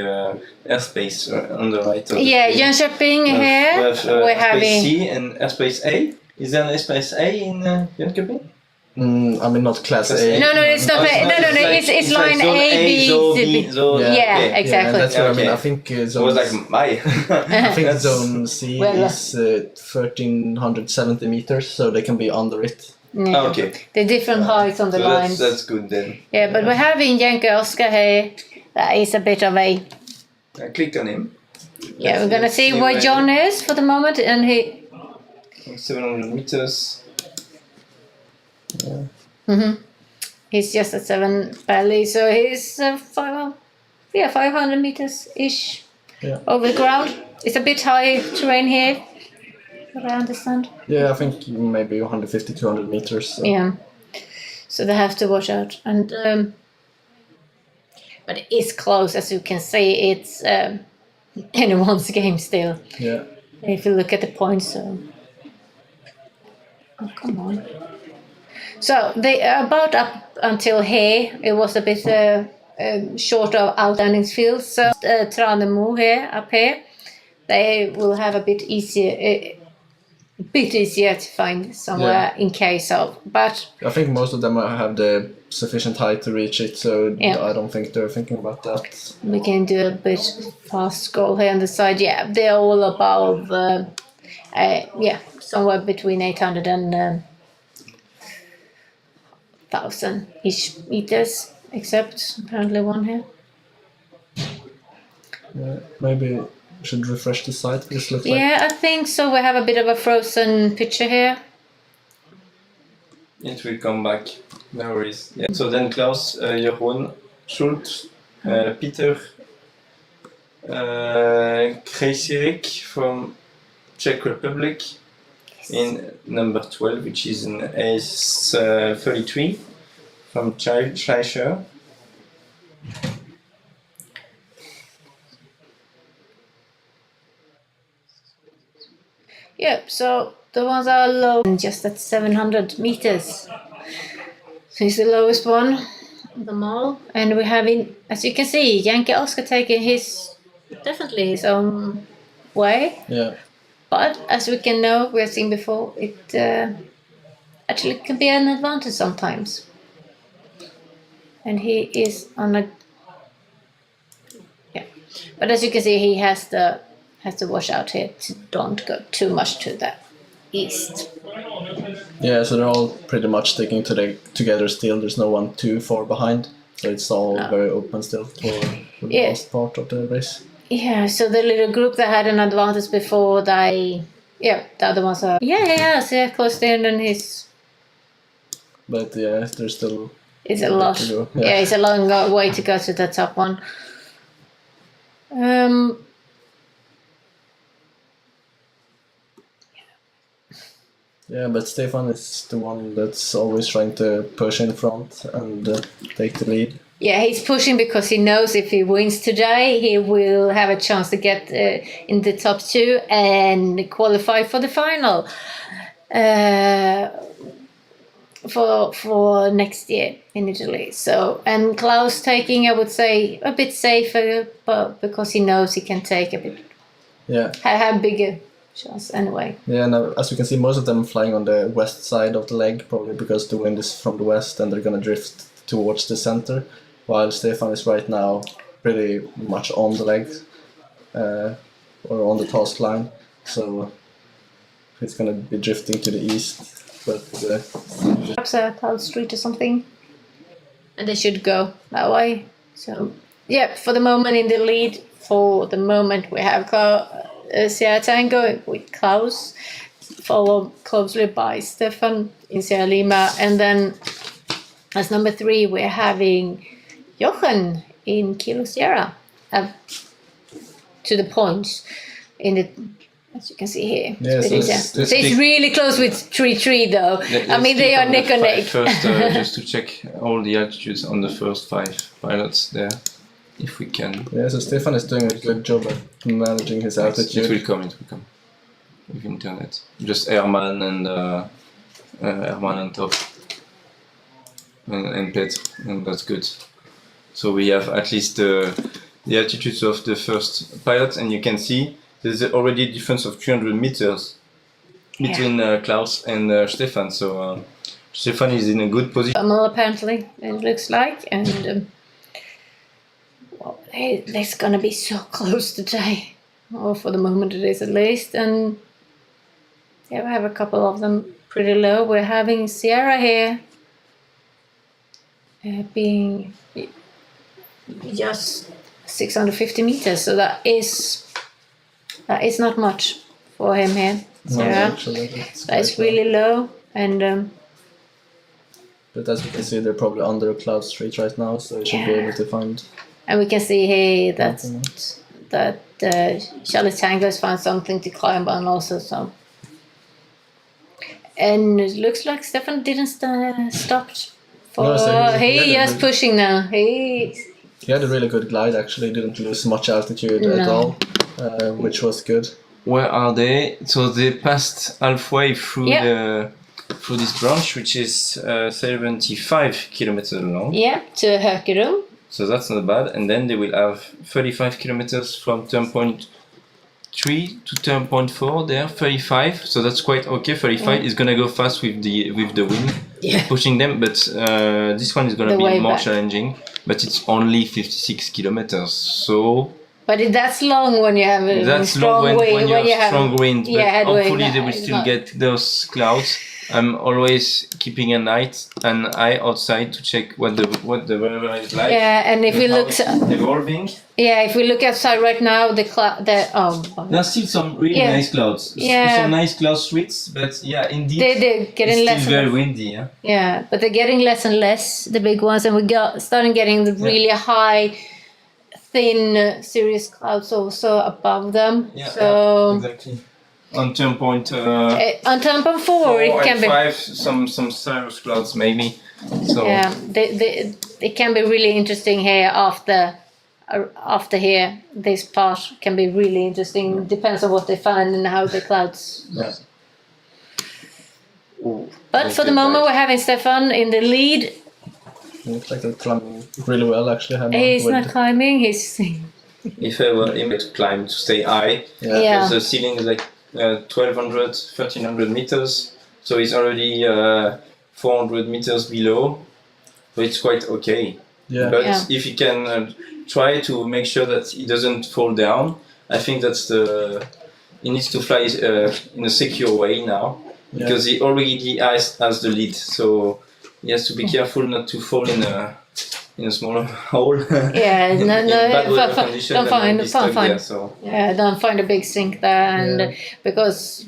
airspace on the right. Jönköping here. We're having C and airspace A. Is there an airspace A in Jönköping? I mean, not class A. No, it's not. It's line A, B, C. Exactly. Yeah, that's what I mean. I think zone. It was like I think zone C is 1370 meters, so they can be under it. Yeah. Okay. The different heights on the lines. That's good then. Yeah, but we're having Yankee Oscar here. That is a bit of a. Click on him. Yeah, we're gonna see where John is for the moment, and he. 700 meters. He's just at 7 belly, so he's 500 meters ish over the ground. It's a bit high terrain here, what I understand. Yeah, I think maybe 150, 200 meters. So. Yeah, so they have to watch out. And but it is close, as you can see. It's anyone's game still. Yeah. If you look at the points. Oh, come on. So they about up until here, it was a bit short of outlanding fields. So Tranemo here, up here, they will have a bit easier to find somewhere in case of. But I think most of them have the sufficient height to reach it, so I don't think they're thinking about that. We can do a bit fast scroll here on the side. Yeah, they're all above. Somewhere between 800 and 1,000-ish meters, except apparently one here. Yeah, maybe should refresh the site. This looks Yeah, I think so. We have a bit of a frozen picture here. It will come back. No worries. Yeah. So then Klaus, Jeroen, Schultz, Peter, Krejcirek from Czech Republic in number 12, which is an Ace 33 from Schleicher. Yeah, so the ones are low, just at 700 meters. So it's the lowest one of them all. And we have, as you can see, Yankee Oscar taking definitely his own way. Yeah. But as we we have seen before, it actually can be an advantage sometimes. And he is on a, yeah. But as you can see, he has to watch out here to don't go too much to the east. Yeah, so they're all pretty much sticking together still. There's no one too far behind, so it's all very open still for the most part of the race. Yeah, so the little group that had an advantage before, the other ones are so yeah, close in and he's. But yeah, there's still. It's a lot. Yeah, it's a long way to go to the top one. Yeah, but Stefan is the one that's always trying to push in front and take the lead. Yeah, he's pushing because he knows if he wins today, he will have a chance to get in the top 2 and qualify for the final for next year in Italy. So, and Klaus taking, I would say, a bit safer, but because he knows he can take a bit, have bigger chance anyway. Yeah, and as you can see, most of them flying on the west side of the leg, probably because the wind is from the west and they're gonna drift towards the center. While Stefan is right now pretty much on the leg, or on the task line, so he's gonna be drifting to the east. But perhaps a cloud street or something, and they should go that way. So yeah, for the moment in the lead, for the moment we have Sierra Tango with Klaus, followed closely by Stefan in Sierra Lima, and then as number 3 we're having Jochen in Kilo Sierra, to the points in it, as you can see here. Yeah, so it's really close with 3-3 though. I mean, they are neck and neck. First, just to check all the altitudes on the first 5 pilots there, if we can. Yeah, so Stefan is doing a good job at managing his altitude. It will come with internet. Just Herman and on top, and Petr, and that's good. So we have at least the altitudes of the first pilots, and you can see there's already a difference of 300 meters between Klaus and Stefan. So Stefan is in a good position. Apparently, it looks like, and it's gonna be so close today, or for the moment it is at least. And yeah, we have a couple of them pretty low. We're having Sierra here, being just 650 meters, so that is not much for him here. Sierra. That's really low, and but as you can see, they're probably under a cloud street right now, so they should be able to find. And we can see here that Charlie Tango has found something to climb on also. So, and it looks like Stefan didn't stop. He is pushing now. He had a really good glide actually. Didn't lose much altitude at all, which was good. Where are they? So they passed halfway through through this branch, which is 75 kilometers long. Yeah, to Hökerum. So that's not bad. And then they will have 35 kilometers from turn point 3 to turn point 4 there, 35. So that's quite okay. 35 is gonna go fast with the wind pushing them, but this one is gonna be more challenging. But it's only 56 kilometers. So. But that's long when you have a strong wind. When you have strong wind. But hopefully they will still get those clouds. I'm always keeping an eye outside to check what the weather is like. Yeah, and if we look evolving. Yeah, if we look outside right now, there's still some really nice clouds. Yeah. Some nice cloud streets, but yeah, indeed, they're getting it's less. Still very windy. Yeah. Yeah, but they're getting less and less, the big ones, and starting getting the really high, thin, cirrus clouds also above them. Yeah, so exactly. On turn point. On turn point 4, it can be 5. Some cirrus clouds maybe. So yeah, it can be really interesting here after here. This part can be really interesting. Depends on what they find and how the clouds. Yeah. But for the moment, we're having Stefan in the lead. It looks like they're climbing really well, actually. He's not climbing. He's. If I were him to climb to stay high, because the ceiling is like 1,200, 1,300 meters, so he's already 400 meters below, so it's quite okay. Yeah. But if he can try to make sure that he doesn't fall down, I think he needs to fly in a secure way now, because he already has the lead, so he has to be careful not to fall in a small hole. Yeah, don't find a big sink there, and because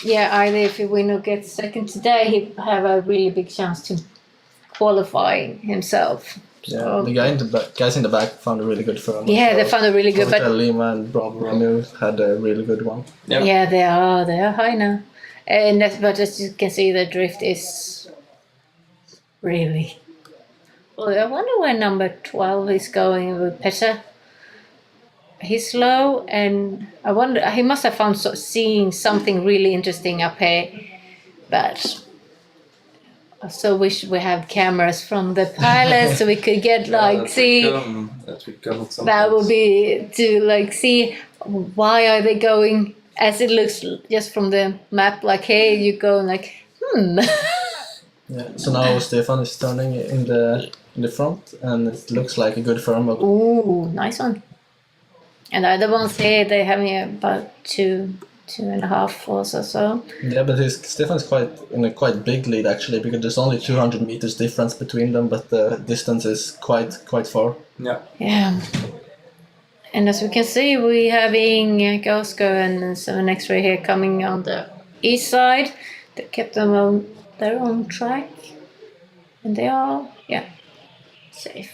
either if he win or get second today, he have a really big chance to qualify himself. Yeah, the guys in the back found a really good firm. Yeah, they found a really good. But Lima and Bravo Romeo had a really good one. Yep. Yeah, they are high now, but as you can see, the drift is really. Well, I wonder where number 12 is going with Petter. He's low, and I wonder he must have found seeing something really interesting up here, but. I so wish we have cameras from the pilot so we could get see. That would be to see why are they going as it looks just from the map. Hey, you go Yeah. So now Stefan is turning in the front, and it looks like a good firm. Ooh, nice one. And the other ones here, they're having about 2.5 force or so. Yeah, but Stefan's in a quite big lead actually, because there's only 200 meters difference between them, but the distance is quite far. Yeah. Yeah. And as we can see, we're having Gosco and 7 X-Ray here coming on the east side. They kept them on their own track, and they are safe.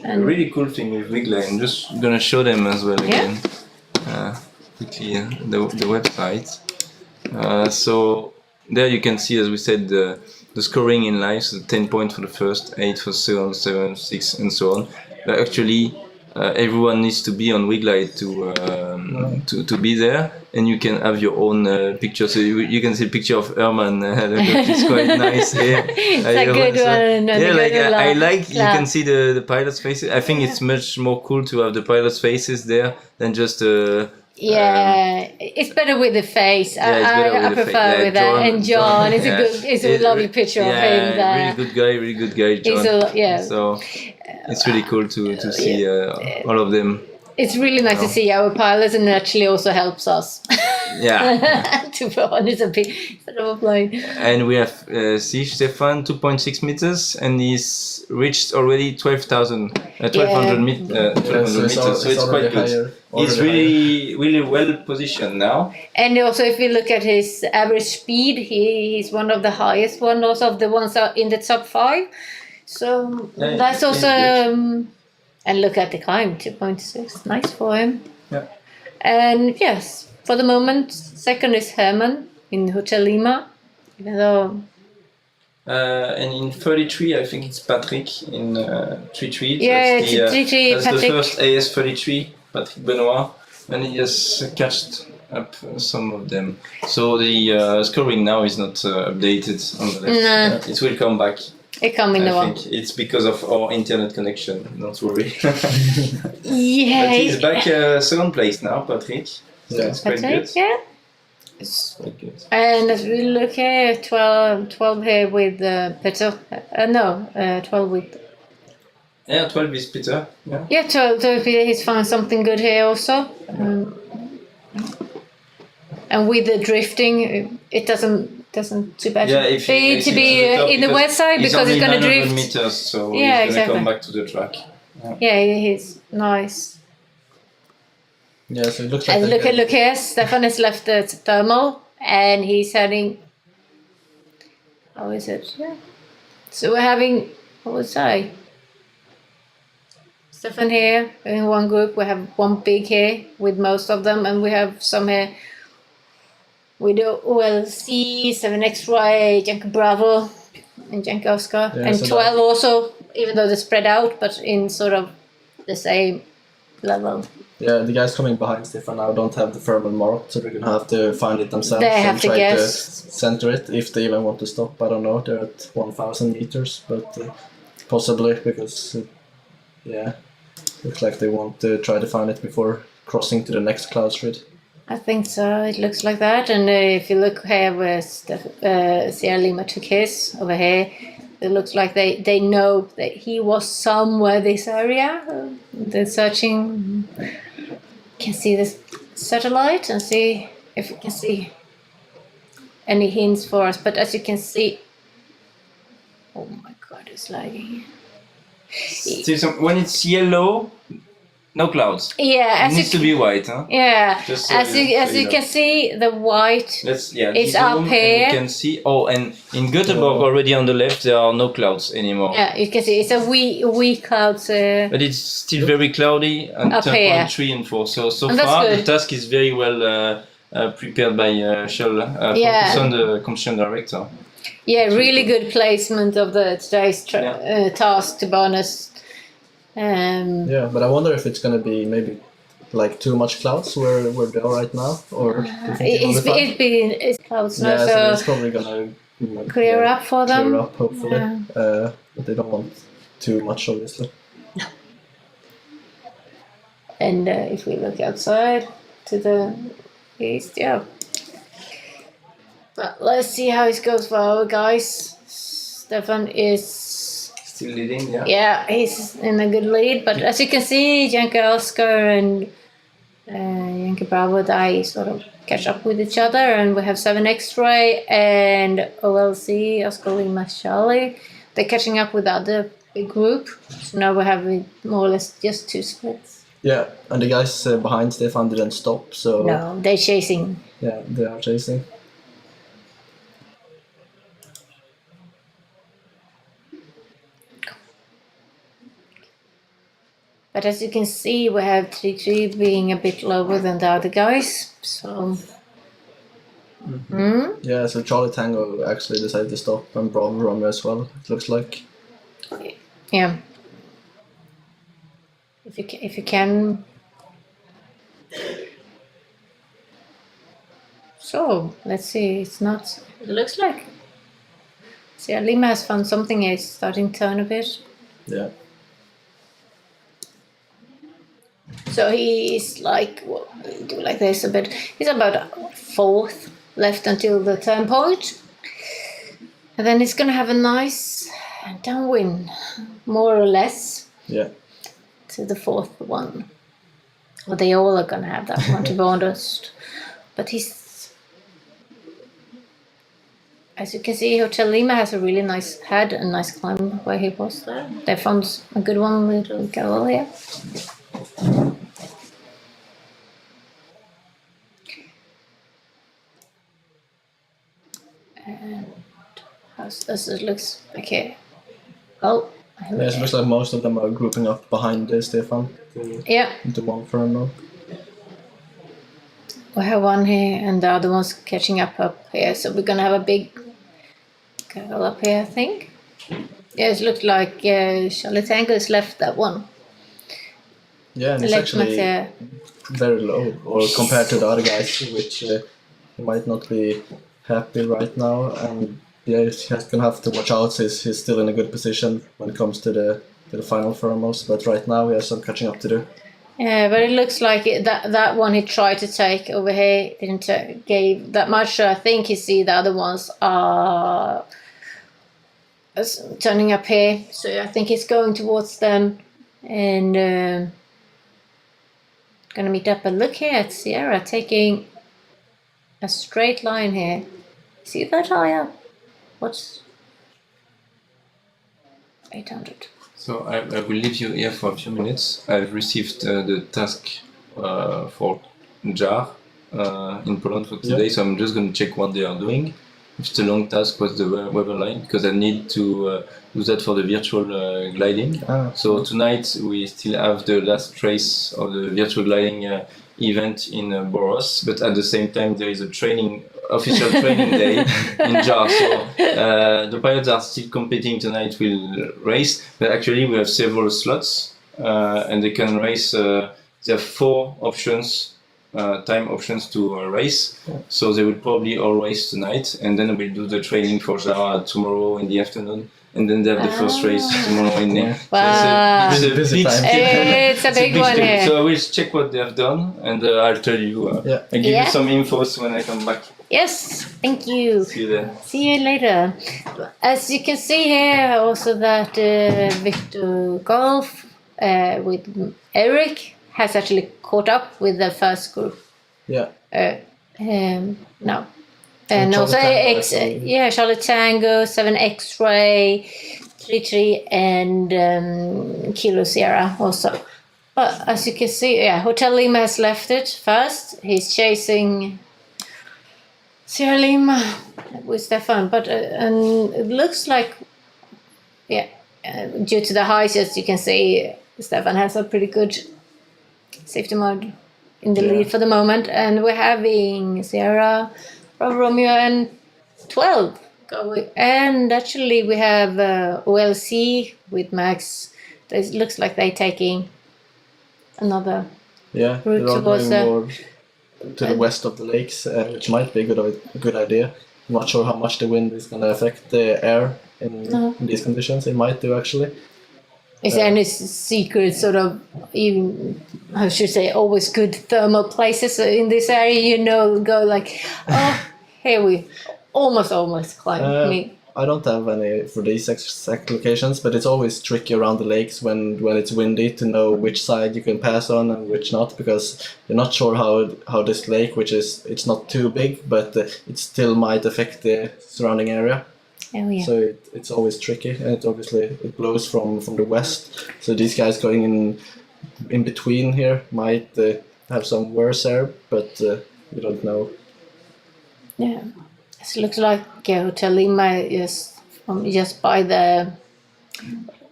And a really cool thing with Wiggler, I'm just gonna show them as well again. Quickly the website. So there you can see, as we said, the scoring in live. So 10 points for the first, 8 for second, 7, 6, and so on. But actually, everyone needs to be on Wiglite to be there, and you can have your own picture. So you can see a picture of Herman. It's quite nice here. It's a good one. I like you can see the pilots' faces. I think it's much more cool to have the pilots' faces there than just. It's better with the face. I prefer with that. And John, it's a lovely picture of him there. Really good guy, John. So it's really cool to see all of them. It's really nice to see our pilots, and it actually also helps us. Yeah. To be honest, a bit instead of a plane. And we have Stefan, 2.6 meters, and he's reached already 1200 meters. So it's quite good. He's really well positioned now. And also, if you look at his average speed, he's one of the highest one, also of the ones that are in the top 5. So that's also. And look at the climb, 2.6. Nice for him. Yeah. And yes, for the moment, second is Herman in Hotel Lima, even though. And in 33, I think it's Patrick in 33. Yeah, it's 33. That's Patrick. the first AS33, Patrick Benoit, and he has catched up some of them. So the scoring now is not updated on the left. No. It will come back. It come in I think it's because of our internet connection. Don't worry. Yeah. But he's back second place now, Patrick. So it's quite good. Yeah. It's quite good. And as we look here, 12 here with Peter. 12 with. Yeah, 12 is Peter. Yeah. Yeah, 12 Peter. He's found something good here also. and with the drifting, it doesn't too bad if he to be in the west side because it's going to drift. Meters, so yeah, he's going to exactly. come back to the track. Yeah, he's nice. Yeah, so it looks like. And look here, Stefan has left the thermal, and he's heading. How is it? Yeah. So we're having, what would I say? Stefan here in one group. We have one big here with most of them, and we have some here. We do OLC, 7 X-Ray, Yankee Bravo, and Yankee Oscar, and so 12 also, even though they're spread out, but in sort of the same level. Yeah, the guys coming behind Stefan now don't have the thermal marked, so they're gonna have to find it themselves and try to center it if they even want to stop. I don't know. They're at 1,000 meters, but possibly because looks like they want to try to find it before crossing to the next cloud street. I think so. It looks like that. And if you look here where Sierra Lima took his over here, it looks like they know that he was somewhere this area. They're searching. Can see this satellite and see if you can see any hints for us. But as you can see, oh my God, it's lagging. When it's yellow, no clouds. Yeah, it needs to be white, huh? Yeah, as you can see, the white is up here. You can see. Oh, and in Göteborg already on the left, there are no clouds anymore. Yeah, you can see it's a wee clouds. But it's still very cloudy at point 3 and 4. So far, the task is very well prepared by Shell, focus on the competition director. Yeah, really good placement of today's task, to be honest. Yeah, but I wonder if it's going to be maybe like too much clouds where they are right now, or it's clouds now, so it's probably going to clear up for them. Clear up, hopefully. But they don't want too much, obviously. And if we look outside to the east, But let's see how it goes for our guys. Stefan is still leading, yeah, he's in a good lead, but as you can see, Yankee Oscar and Yankee Bravo, they sort of catch up with each other, and we have 7 X-Ray and OLC, Oscar Lima Charlie. They're catching up with the other big group, so now we have more or less just 2 splits. Yeah, and the guys behind Stefan didn't stop, so... No, they're chasing. Yeah, they are chasing. But as you can see, we have 3-3 being a bit lower than the other guys, so... Yeah, so Charlie Tango actually decided to stop, and Bravo Romeo as well, it looks like. Yeah. If you can... So, let's see, it looks like... See, Lima has found something, it's starting to turn a bit. Yeah. So he's like, do like this a bit. He's about 4th left until the turn point. And then he's going to have a nice downwind, more or less. Yeah. To the 4th one. Well, they all are going to have that one, to be honest. But he's... As you can see, Hotel Lima has a really nice climb where he was there. They found a good one with little girl here. And as it looks okay. Oh, it looks like most of them are grouping up behind Stefan. Into one thermal. We have one here and the other one's catching up here, so we're gonna have a big girl up here, I think. Yeah, it looks like Charlie Tango has left that one. Yeah, and it's actually very low, or compared to the other guys, which might not be happy right now, and he's gonna have to watch out. He's still in a good position when it comes to the final thermals, but right now he has some catching up to do. Yeah, but it looks like that one he tried to take over here didn't gave that much. So I think you see the other ones are turning up here. So I think he's going towards them and gonna meet up. And look here at Sierra taking a straight line here. See that higher? What's 800? So I will leave you here for a few minutes. I've received the task for JAR in Poland for today, so I'm just going to check what they are doing. It's a long task with the weather line because I need to do that for the virtual gliding. So tonight we still have the last trace of the virtual gliding event in Boras, but at the same time there is a official training day in JAR. So the pilots are still competing tonight, will race, but actually we have several slots and they can race. There are 4 options. Time options to race, so they will probably all race tonight, and then we'll do the training for Jara tomorrow in the afternoon, and then they have the first race tomorrow evening. Wow. So it's a big schedule. It's a big one here. So I will check what they have done, and I'll tell you. I'll give you some infos when I come back. Yes, thank you. See you then. See you later. As you can see here, also that Victor Golf with Eric has actually caught up with the first group. Yeah. No. And also Charlie Tango, 7 X-Ray, 33, and Kilo Sierra also. But as you can see, Hotel Lima has left it first. He's chasing Sierra Lima with Stefan, but and it looks like, due to the height, as you can see, Stefan has a pretty good safety mode in the lead for the moment, and we're having Sierra, Bravo Romeo, and 12 going. And actually, we have OLC with Max. It looks like they're taking another route they're all towards going more to the west of the lakes, which might be a good idea. I'm not sure how much the wind is going to affect the air in these conditions. It might do, actually. Is there any secret sort of, even, I should say, always good thermal places in this area? Go like, here we almost climb me. I don't have any for these exact locations, but it's always tricky around the lakes when it's windy to know which side you can pass on and which not, because you're not sure how this lake, it's not too big, but it still might affect the surrounding area. Oh, yeah. So it's always tricky, and it blows from the west. So these guys going in between here might have some worse air, but you don't know. Yeah, it looks like Hotel Lima is just by the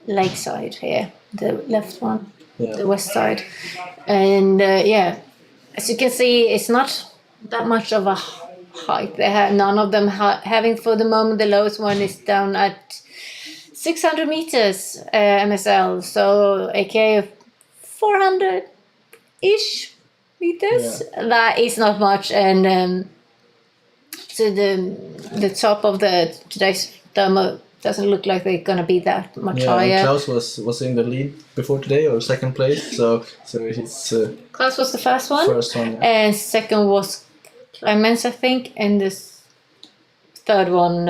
lakeside here, the left one, the west side, and as you can see, it's not that much of a height. They have none of them having for the moment. The lowest one is down at 600 meters MSL, so aka 400-ish meters. That is not much, and so the top of today's thermal doesn't look like they're gonna be that much higher. Klaus was in the lead before today, or second place. So he's Klaus was the first one. Yeah. And second was Clemens, I think, and the third one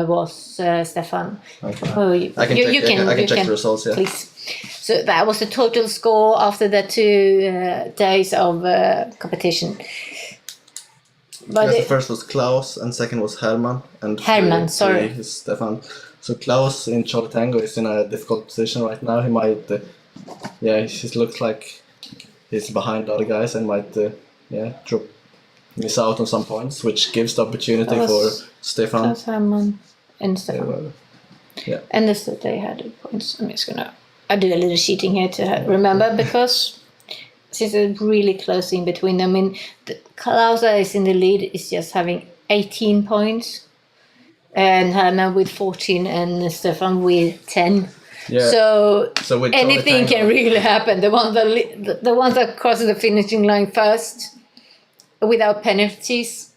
was Stefan. Okay. Oh, I can check the results. Yeah. Please. So that was the total score after the 2 days of competition. But the first was Klaus, and second was Herman, and sorry, is Stefan. So Klaus in Charlie Tango is in a difficult position right now. He might, he looks like he's behind the other guys and might, miss out on some points, which gives the opportunity for Stefan. Klaus, Herman, and Stefan. Yeah. And they had the points. I'm just I did a little cheating here to remember, because since it's really close in between them. I mean, Klaus is in the lead, is just having 18 points, and Herman with 14, and Stefan with 10. Yeah. So with anything can really happen. The ones that cross the finishing line first, without penalties,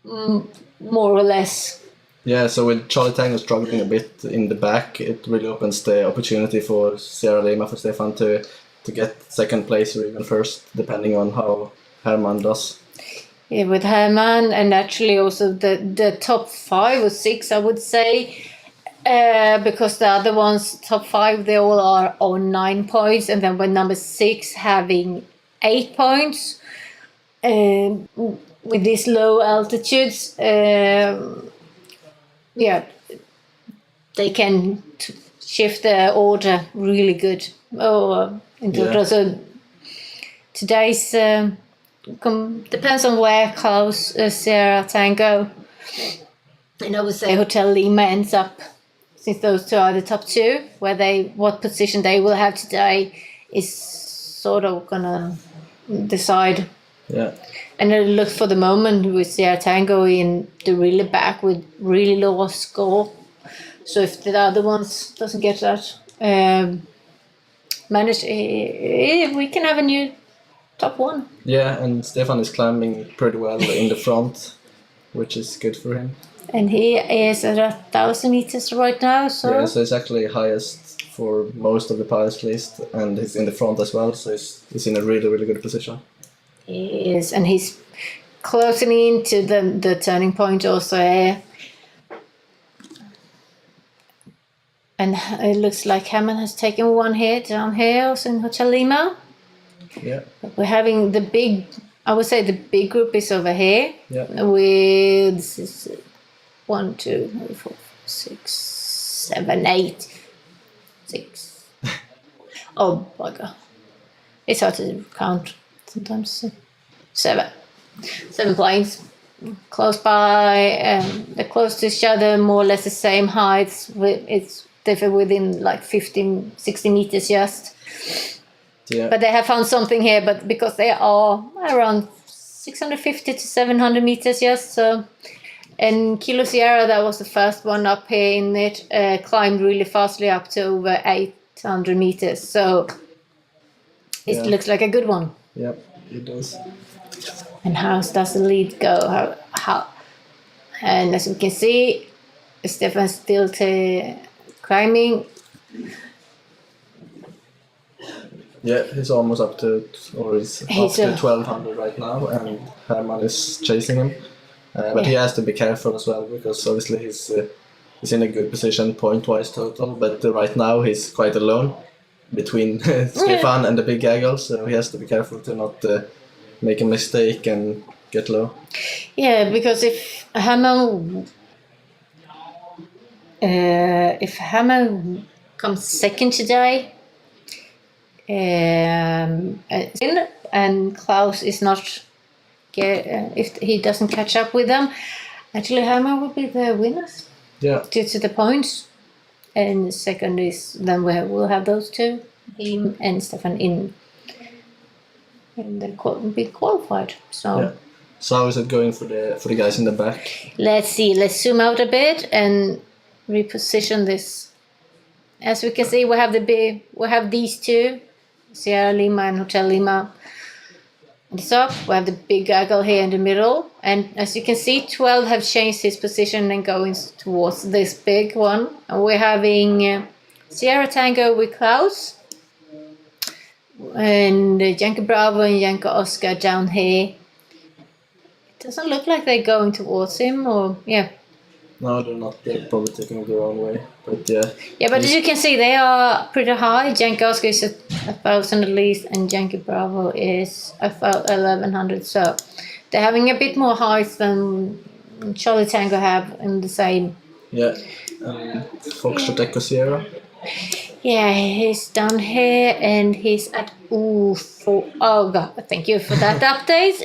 more or less. Yeah, so with Charlie Tango struggling a bit in the back, it really opens the opportunity for Sierra Lima, for Stefan to get second place or even first, depending on how Herman does. Yeah, with Herman, and actually also the top 5 or 6, I would say, because the other ones, top 5, they all are on 9 points, and then with number 6 having 8 points. with these low altitudes, they can shift the order really good. So today's depends on where Klaus, Sierra Tango, and I would say Hotel Lima ends up, since those two are the top two. What position they will have today is sort of gonna decide. Yeah. And it looks for the moment with Sierra Tango in the really back with really low score. So if the other ones doesn't get that managed, we can have a new top one. Yeah, and Stefan is climbing pretty well in the front, which is good for him. And he is at 1,000 meters right now. So it's actually highest for most of the pilots list, and he's in the front as well. So he's in a really, really good position. He is, and he's closing in to the turning point also here. And it looks like Hammond has taken one hit down here also in Hotel Lima. Yeah. But we're having the big group is over here. Yeah. With 1, 2, 3, 4, 6, 7, 8, 6. Oh my god. It's hard to count sometimes. 7 planes close by, they're close to each other, more or less the same heights. It's different within like 15, 60 meters just. Yeah. But they have found something here, but because they are around 650 to 700 meters just. So, and Kilo Sierra, that was the first one up here in it, climbed really fastly up to over 800 meters. So it looks like a good one. Yeah, it does. And how does the lead go? How? And as we can see, Stefan's still climbing. Yeah, he's almost up to, or he's up to 1,200 right now, and Herman is chasing him. But he has to be careful as well, because obviously he's in a good position point-wise total, but right now he's quite alone between Stefan and the big gaggle, so he has to be careful to not make a mistake and get low. Yeah, because if Hammond comes second today, and Klaus is not, if he doesn't catch up with them, actually Hammond will be the winners. Yeah. Due to the points, and second is then we'll have those two, him and Stefan in the be qualified. So. Yeah. So how is it going for the guys in the back? Let's see. Let's zoom out a bit and reposition this. As we can see, we have these two, Sierra Lima and Hotel Lima. At the top, we have the big gaggle here in the middle, and as you can see, 12 have changed his position and going towards this big one. And we're having Sierra Tango with Klaus, and Yankee Bravo and Yankee Oscar down here. It doesn't look like they're going towards him, or yeah. No, they're not. They're probably taking it the wrong way, but yeah. Yeah, but as you can see, they are pretty high. Yankee Oscar is at 1,000 at least, and Yankee Bravo is about 1,100. So they're having a bit more height than Charlie Tango have in the same. Yeah, Foxtrot Echo Sierra. Yeah, he's down here, and he's at oh god, thank you for that update.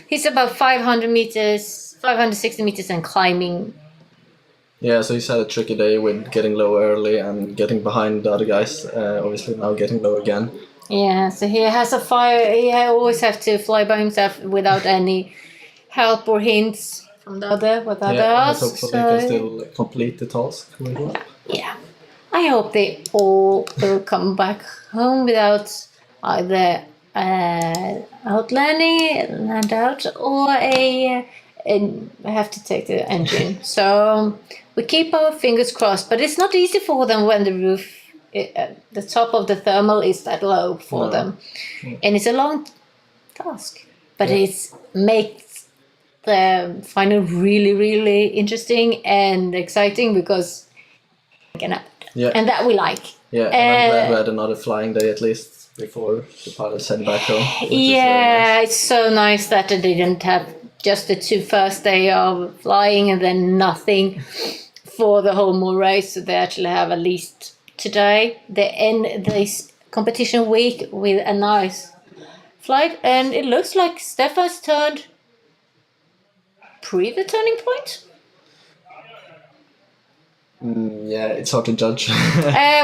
He's about 500 meters, 560 meters, and climbing. Yeah, so he's had a tricky day with getting low early and getting behind the other guys. Obviously now getting low again. Yeah, so he has a fire. He always have to fly by himself without any help or hints from the other. What other us? Hopefully they can still complete the task. Yeah, I hope they all will come back home without either land out, or and have to take the engine. So we keep our fingers crossed, but it's not easy for them when the roof, the top of the thermal is that low for them. And it's a long task, but it makes the final really, really interesting and exciting, because and that we like. Yeah, and I'm glad we had another flying day at least before the pilots head back home. Yeah, it's so nice that they didn't have just the first day of flying and then nothing for the whole more race. So they actually have at least today they end this competition week with a nice flight, and it looks like Stefan's turned Prix the turning point. Yeah, it's hard to judge.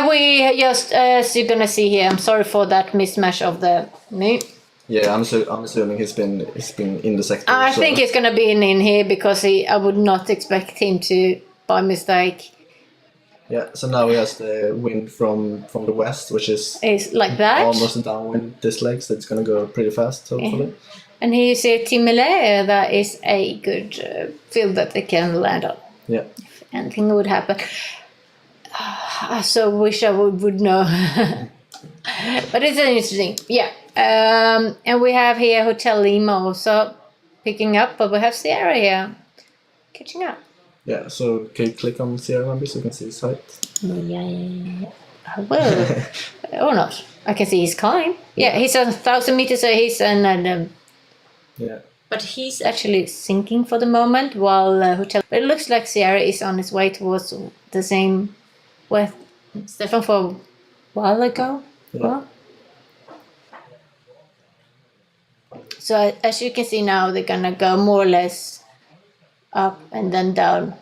We just, as you're gonna see here, I'm sorry for that mismatch of the name. Yeah, I'm assuming he's been in the sector. I think he's gonna be in here because I would not expect him to by mistake. Yeah, so now he has the wind from the west, which is like that. Almost a downwind this leg, so it's gonna go pretty fast, hopefully. Yeah. And here you see Timele, that is a good field that they can land on. Yeah. If anything would happen. I so wish I would know. But it's interesting. Yeah. And we have here Hotel Lima also picking up, but we have Serie here catching up. Yeah, so can you click on Serie maybe so you can see his height? Yeah. I will. Or not. I can see his climb. Yeah, he's 1,000 meters, so he's an... yeah. But he's actually sinking for the moment while Hotel... But it looks like Serie is on his way towards the same with Stefan for a while ago. Yeah. Well. So as you can see now, they're gonna go more or less up and then down.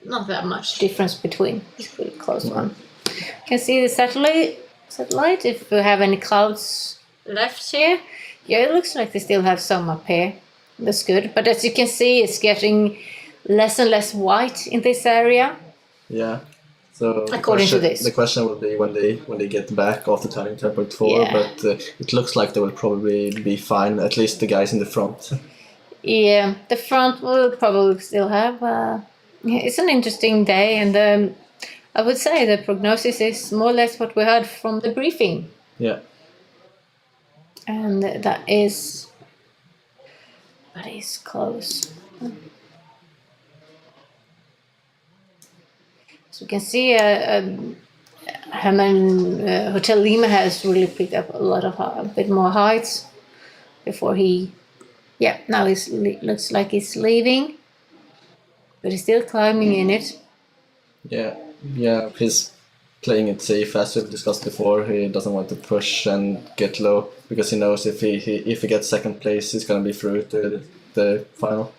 Not that much difference between. It's a pretty close one. You can see the satellite. If we have any clouds left here. Yeah, it looks like they still have some up here. That's good. But as you can see, it's getting less and less white in this area. Yeah. So according to this, the question will be when they get back after turning 10.4. But it looks like they will probably be fine. At least the guys in the front. Yeah, the front will probably still have. It's an interesting day, and I would say the prognosis is more or less what we heard from the briefing. Yeah. And that is close. So you can see Hotel Lima has really picked up a bit more heights before he, now looks like he's leaving, but he's still climbing in it. Yeah, he's playing it safe, as we've discussed before. He doesn't want to push and get low because he knows if he gets second place, he's gonna be through to the final.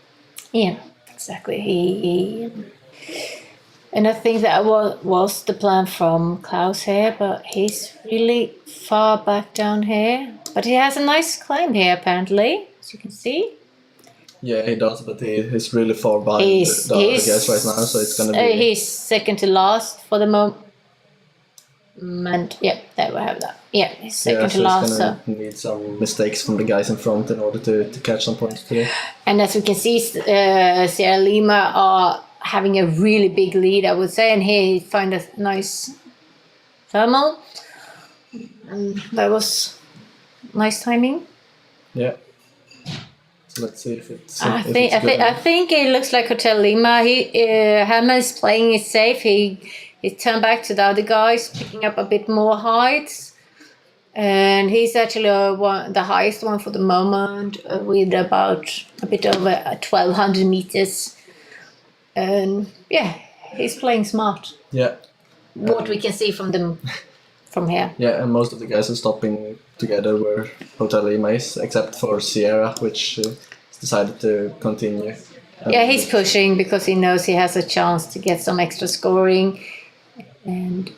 Yeah, exactly. And I think that was the plan from Klaus here, but he's really far back down here. But he has a nice climb here, apparently, as you can see. Yeah, he does, but he's really far behind the other guys right now, so it's gonna be... He's second to last for the moment. Yeah, there we have that. Yeah, he's second to last. He's gonna need some mistakes from the guys in front in order to catch some points today. And as we can see, Sierra Lima are having a really big lead, I would say, and here he found a nice thermal, and that was nice timing. Yeah. So let's see if it's. I think it looks like Hotel Lima. Hammer is playing it safe. He turned back to the other guys, picking up a bit more heights, and he's actually the highest one for the moment, with about a bit over 1,200 meters. And he's playing smart. Yeah. What we can see from here. Yeah, and most of the guys are stopping together where Hotel Lima is, except for Sierra, which decided to continue. He's pushing because he knows he has a chance to get some extra scoring. And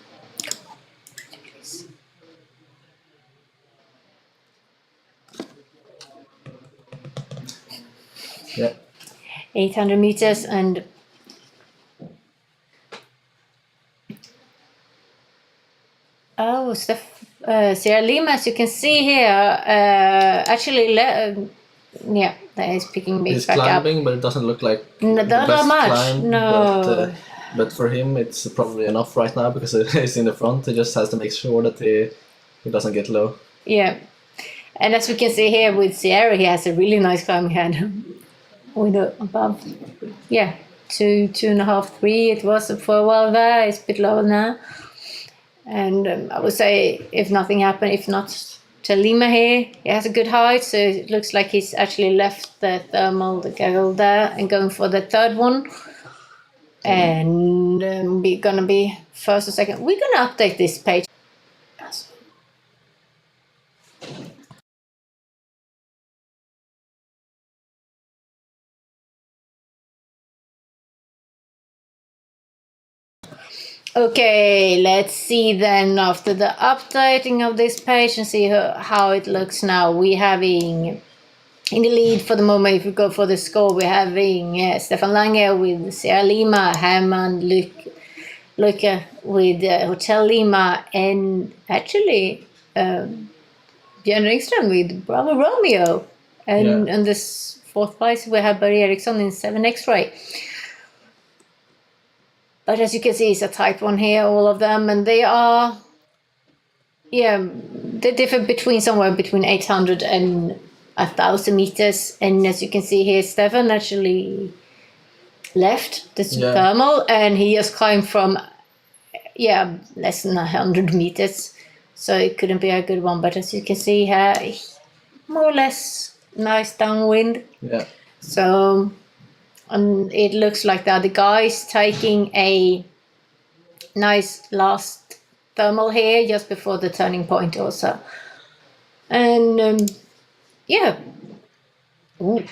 yeah, 800 meters and Sierra Lima, as you can see here, actually, that is picking me back up. He's climbing, but it doesn't look like not that much. Climb, no. But for him, it's probably enough right now because he's in the front. He just has to make sure that he doesn't get low. Yeah, and as we can see here with Sierra, he has a really nice climbing head with above, 2.5, 3. It was for a while there. It's a bit lower now. And I would say if nothing happened, if not Hotel Lima here. He has a good height, so it looks like he's actually left the thermal, the gaggle there, and going for the third one. And we're gonna be first or second. We're gonna update this page. Okay, let's see then after the updating of this page and see how it looks now. We're having in the lead for the moment, if we go for the score, we're having Stefan Lange with Sierra Lima, Herman Luca with Hotel Lima, and actually Björn Ringström with Bravo Romeo. And on this fourth place, we have Barry Eriksson in 7 X-Ray. But as you can see, it's a tight one here, all of them, and they are, they differ between somewhere between 800 and 1,000 meters. And as you can see here, Stefan actually left the thermal, and he just climbed from, less than 100 meters. So it couldn't be a good one. But as you can see here, more or less nice downwind. Yeah. So... and it looks like the other guy's taking a nice last thermal here just before the turning point also. And ooh,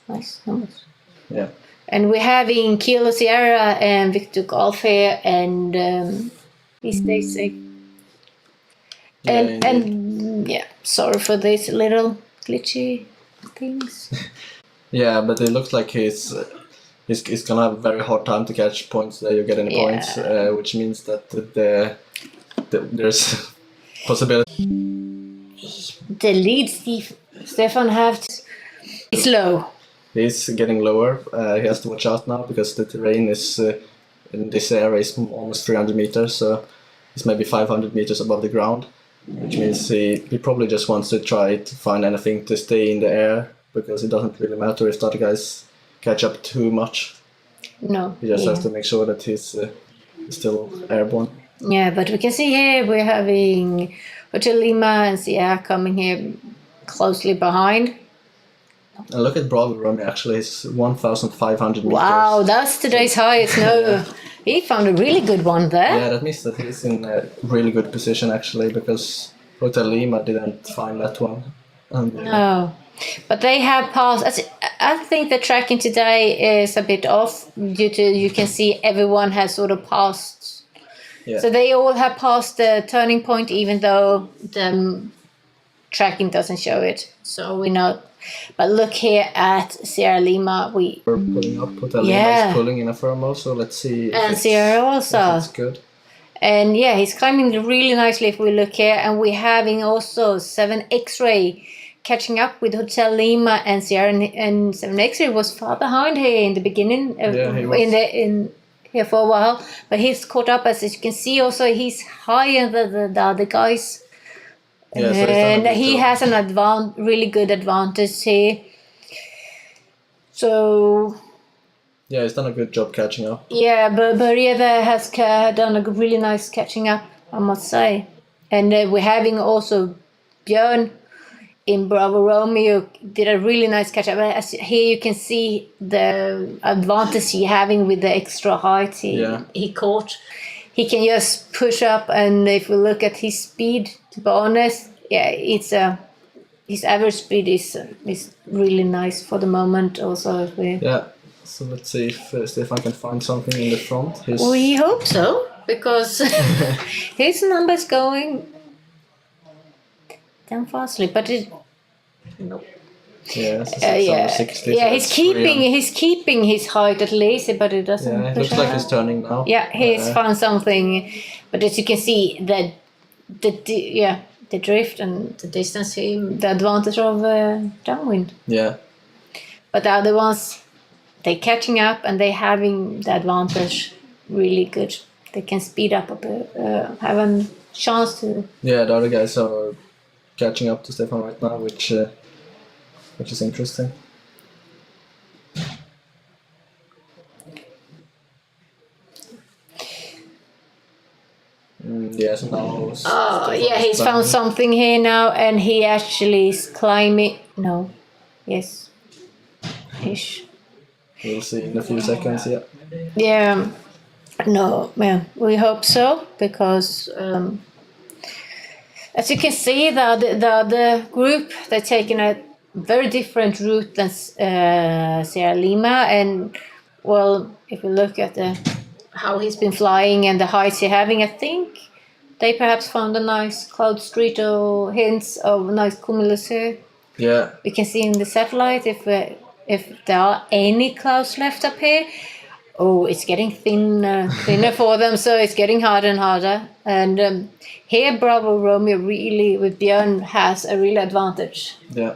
nice numbers. Yeah. And we're having Kilo Sierra and Victor Golf here, and he stays safe. And sorry for these little glitchy things. Yeah, but it looks like he's gonna have a very hard time to catch points there. You get any points, which means that there's possibility. The lead Stefan is low. He's getting lower. He has to watch out now because the terrain is in this area is almost 300 meters, so it's maybe 500 meters above the ground, which means he probably just wants to try to find anything to stay in the air, because it doesn't really matter if the other guys catch up too much. No. He just has to make sure that he's still airborne. Yeah, but we can see here we're having Hotel Lima and Sierra coming here closely behind. And look at Bravo Romeo, actually, it's 1,500 meters. Wow, that's today's highest. No, he found a really good one there. Yeah, that means that he's in a really good position, actually, because Hotel Lima didn't find that one. No. But they have passed. I think the tracking today is a bit off due to, you can see everyone has sort of passed. Yeah. So they all have passed the turning point, even though the tracking doesn't show it. So we know. But look here at Sierra Lima. We're pulling up. Hotel Lima is pulling in a thermal, so let's see. And Sierra also. That's good. And he's climbing really nicely if we look here. And we're having also 7 X-Ray catching up with Hotel Lima and Sierra, and 7 X-Ray was far behind here in the beginning, he was. in here for a while, but he's caught up. As you can see also, he's higher than the other guys, and he has an really good advantage here. So he's done a good job catching up. Yeah, but Maria there has done a really nice catching up, I must say. And we're having also Björn in Bravo Romeo did a really nice catch up. As here you can see the advantage he's having with the extra height he caught. He can just push up, and if we look at his speed, to be honest, it's his average speed is really nice for the moment. Also, so let's see if Stefan can find something in the front. We hope so, because his number's going down fastly, but no. He's keeping his height at least, but it doesn't. Yeah, it looks like he's turning now. Yeah, he's found something, but as you can see, the drift and the distance, the advantage of downwind. Yeah. But the other ones, they're catching up and they're having the advantage really good. They can speed up a bit, have a chance to. Yeah, the other guys are catching up to Stefan right now, which is interesting. Yeah, so now... Oh, yeah, he's found something here now, and he actually is climbing. No. Yes. Ish. We'll see in a few seconds, yeah. Yeah. No, yeah, we hope so, because as you can see, the group, they're taking a very different route than Sierra Lima, and well, if we look at how he's been flying and the heights he's having, I think they perhaps found a nice cloud street or hints of nice cumulus here. Yeah. We can see in the satellite if there are any clouds left up here. Oh, it's getting thinner for them, so it's getting harder and harder. And here, Bravo Romeo really, with Björn, has a real advantage. Yeah.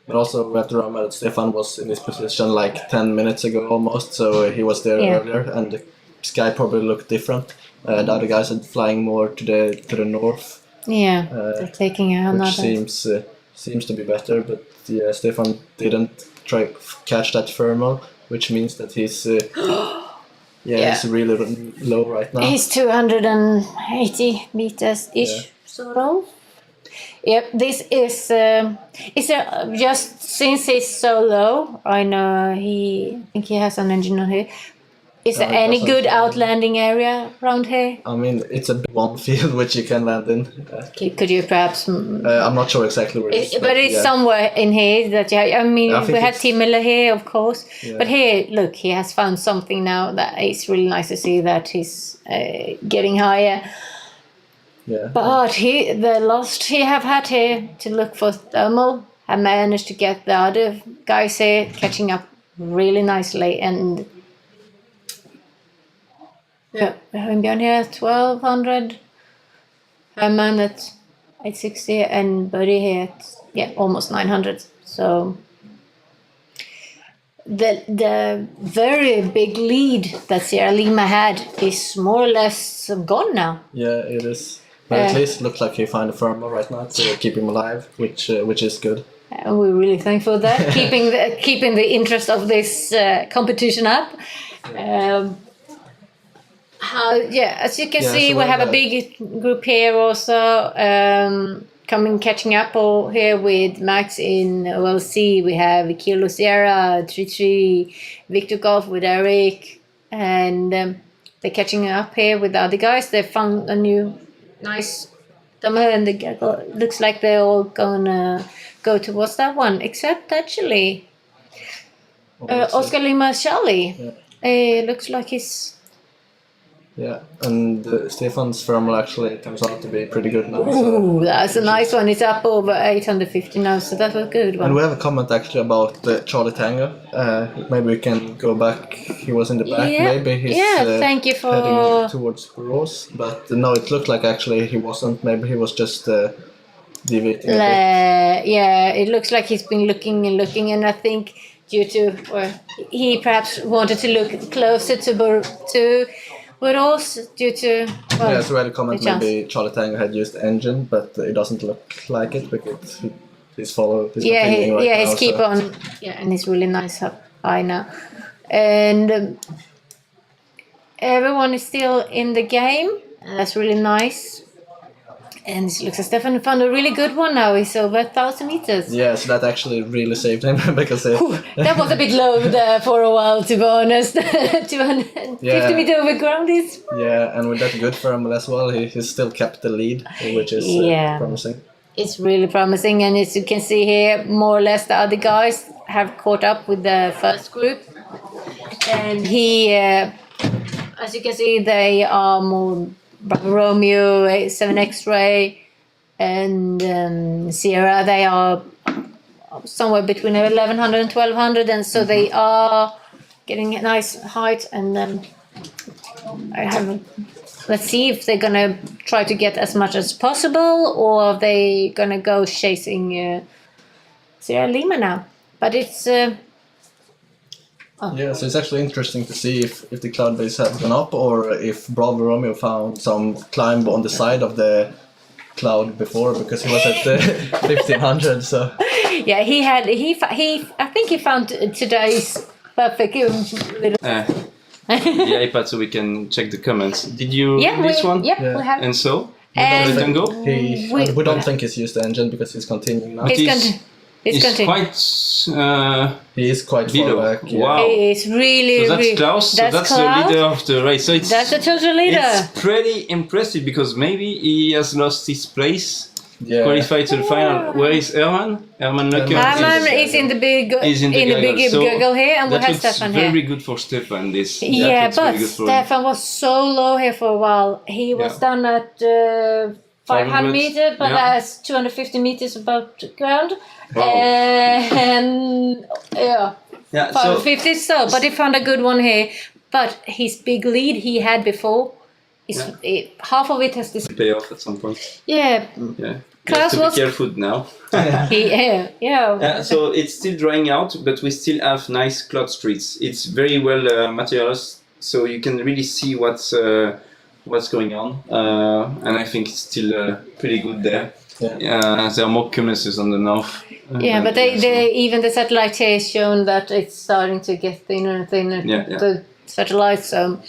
But also, we have to remember that Stefan was in his position like 10 minutes ago almost, so he was there earlier, and the sky probably looked different. The other guys are flying more to the north. Yeah, they're taking another. Which seems to be better, but yeah, Stefan didn't try catch that thermal, which means that he's he's really low right now. He's 280 meters-ish, sort of. Yep, this is just since he's so low. I know I think he has an engine on here. Is there any good outlanding area around here? I mean, it's a big one field which you can land in. Could you perhaps? I'm not sure exactly where it is. But it's somewhere in here that I mean, we had Tim Miller here, of course. Yeah. But here, look, he has found something now that is really nice to see that he's getting higher. Yeah. But the last he have had here to look for thermal, have managed to get the other guys here catching up really nicely. And yeah, we have Björn here at 1200, Herman at 860, and Buddy here at almost 900. So the very big lead that Sierra Lima had is more or less gone now. Yeah, it is. But at least it looks like he found a thermal right now to keep him alive, which is good. And we're really thankful for that, keeping the interest of this competition up. As you can see, so we have a big group here also catching up here with Max in OLC. We have Kilo Sierra, Tri, Victor Golf with Eric, and they're catching up here with the other guys. They found a new nice summer, and looks like they're all gonna go towards that one, except actually Oscar Lima Charlie. Looks like he's... Yeah, and Stefan's thermal actually turns out to be pretty good now. Ooh, that's a nice one. It's up over 850 now, so that's a good one. And we have a comment actually about Charlie Tango. Maybe we can go back. He was in the back. Yeah. Maybe he's thank you for heading towards Boras. But no, it looked like actually he wasn't. Maybe he was just deviating a bit. Yeah, it looks like he's been looking, and I think due to he perhaps wanted to look closer to but also due to... Well, so we had a comment maybe Charlie Tango had used engine, but it doesn't look like it because he's following. He's on. Yeah, and he's really nice high now. And everyone is still in the game. And that's really nice. And it looks like Stefan found a really good one now. He's over 1,000 meters. Yeah, so that actually really saved him because that was a bit low there for a while, to be honest. 250 meters over ground is... Yeah, and with that good thermal as well, he still kept the lead, which is promising. It's really promising, and as you can see here, more or less the other guys have caught up with the first group. And as you can see, they are more... Bravo Romeo, 7 X-ray, and Sierra, they are somewhere between 1,100 and 1,200, and so they are getting a nice height. And let's see if they're gonna try to get as much as possible, or are they gonna go chasing Sierra Lima now. But it's Yeah, so it's actually interesting to see if the cloud base has gone up, or if Bravo Romeo found some climb on the side of the cloud before, because he was at 1,500. So yeah, I think he found today's perfect little. the iPad so we can check the comments. Did you read this one? Yep, we have. And so? And let them go? We don't think he's used the engine because he's continuing now. He's quite. He is quite below. far back. Yeah. Wow. It's really. So that's Klaus. That's the leader of the race. So that's the total leader. It's pretty impressive because maybe he has lost his place. Yeah. Qualified to the final. Where is Herman? Herman is in the big goggle here, and we have Stefan here. Very good for Stefan. This. Yeah, but Stefan was so low here for a while. He was down at 500 meters, but that's 250 meters above the ground. Wow. And 550. But he found a good one here. But his big lead he had before. Half of it has this pay off at some point. Yeah. Klaus was be careful now. So it's still drying out, but we still have nice cloud streets. It's very well materialized, so you can really see what's going on. And I think it's still pretty good there. Yeah. There are more cumuluses on the north. But they even the satellite here has shown that it's starting to get thinner and thinner. The satellite. So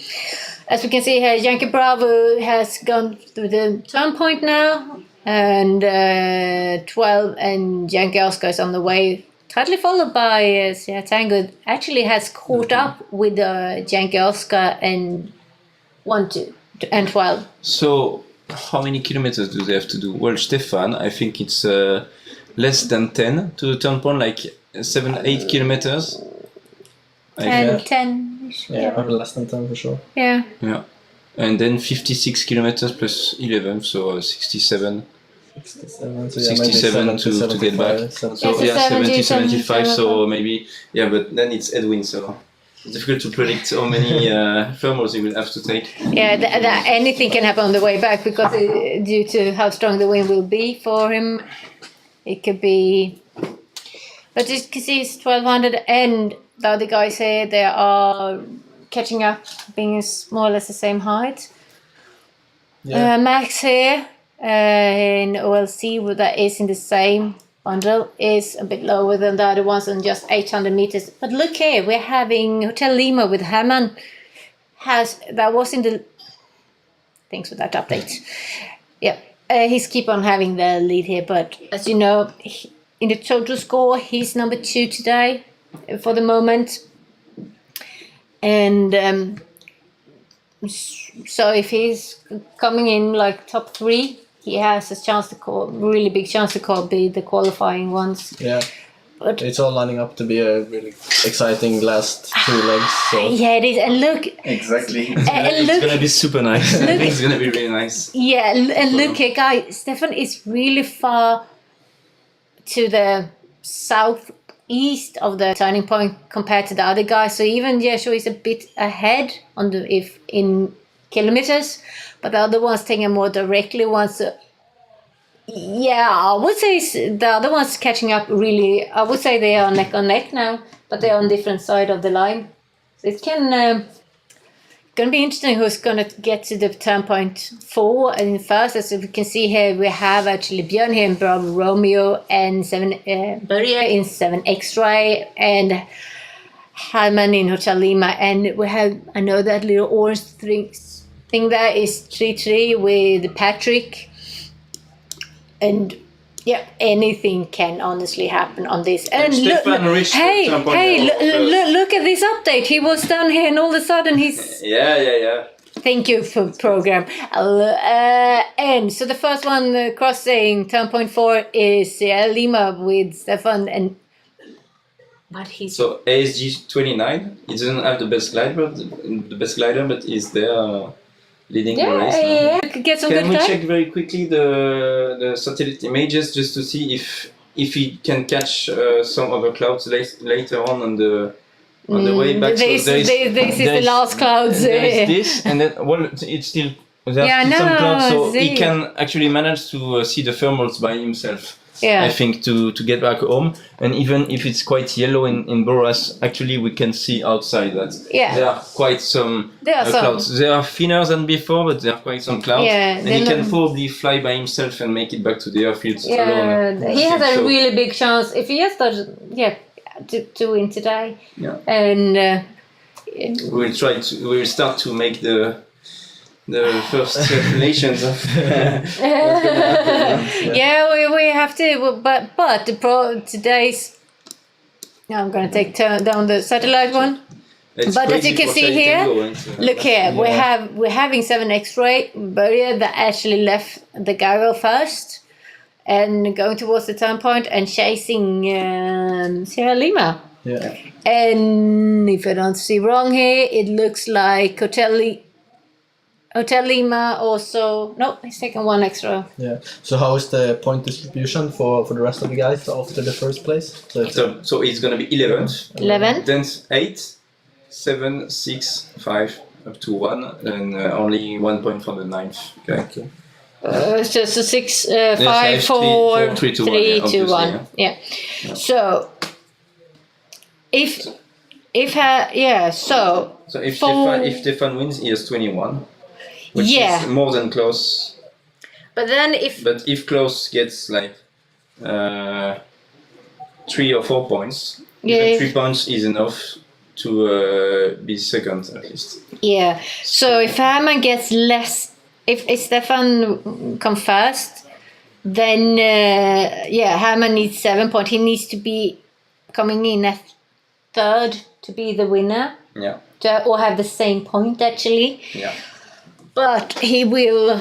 as we can see here, Yankee Bravo has gone through the turn point now, and 12 and Yankee Oscar is on the way, tightly followed by Tango. Actually has caught up with Yankee Oscar and 1, 2 and 12. So how many kilometers do they have to do? Well, Stefan, I think it's less than 10 to the turn point, like 7, 8 kilometers. 10. Less than 10 for sure. Yeah. And then 56 kilometers plus 11, so 67. 67 to get back. So 70, 75. So maybe but then it's Edwin. So it's difficult to predict how many thermals he will have to take. That anything can happen on the way back because due to how strong the wind will be for him, it could be. But you can see it's 1200 and the other guys here, they are catching up, being more or less the same height. Max here in OLC, that is in the same bundle, is a bit lower than the other ones on just 800 meters. But look here, we're having Hotel Lima with Herman. That was in the... Thanks for that update. He's keep on having the lead here, but as you know, in the total score, he's number 2 today. For the moment, and so if he's coming in like top 3, he has a chance to really big chance to be the qualifying ones. But it's all lining up to be a really exciting last 2 legs. So. It is, and look exactly. It's gonna be super nice. I think it's gonna be really nice. And look here, guys. Stefan is really far to the southeast of the turning point compared to the other guys, so even Yeshua is a bit ahead on in kilometers, but the other ones taking more directly ones. I would say the other ones catching up really. I would say they are neck on neck now, but they are on different side of the line. So it can going to be interesting who's going to get to the turn point 4 and first. As we can see here, we have actually Björn here in Bravo Romeo and 7 Börje in 7 X-Ray and Herman in Hotel Lima, and we have that little orange thing there is 3-3 with Patrick, and anything can honestly happen on this. And look at this update. He was down here, and all of a sudden he's. Thank you for program. And so the first one crossing turn point 4 is Lima with Stefan, but he's so ASG 29. He doesn't have the best glider, but he's there. Leading the race now. Can we check very quickly the satellite images just to see if he can catch some other clouds later on the way back? This is the last clouds. There's this, and then it's still some clouds, so he can actually manage to see the thermals by himself. I think to get back home, and even if it's quite yellow in Boras, actually we can see outside that there are quite some clouds. They are thinner than before, but there are quite some clouds, and he can probably fly by himself and make it back to the airfields alone. He has a really big chance if he has to win today. And We will start to make the first calculations of what's gonna happen. Yeah, we have to. But today's. Now I'm going to take down the satellite one. It's but as crazy you can what see I here, go into. look here. We're having 7 X-ray. Börje that actually left the gyro first, and going towards the turn point and chasing Sierra Lima. Yeah. And if I don't see wrong here, it looks like Hotel Lima also. No, he's taking 1 extra. Yeah. So how is the point distribution for the rest of the guys after the first place? So it's gonna be 11th. 11. Then 8, 7, 6, 5, up to 1, and only 1 point for the 9th. Okay. It's just a 6, 5, 4, 3, 2, 1. Yeah. So So if Stefan wins, he has 21, which is more than Klaus. But then if Klaus gets like 3 or 4 points, even 3 points is enough to be second at least. Yeah. So if Herman gets less, if Stefan comes first, then Herman needs 7 points. He needs to be coming in at third to be the winner. Yeah. Or have the same point actually. Yeah. But he will.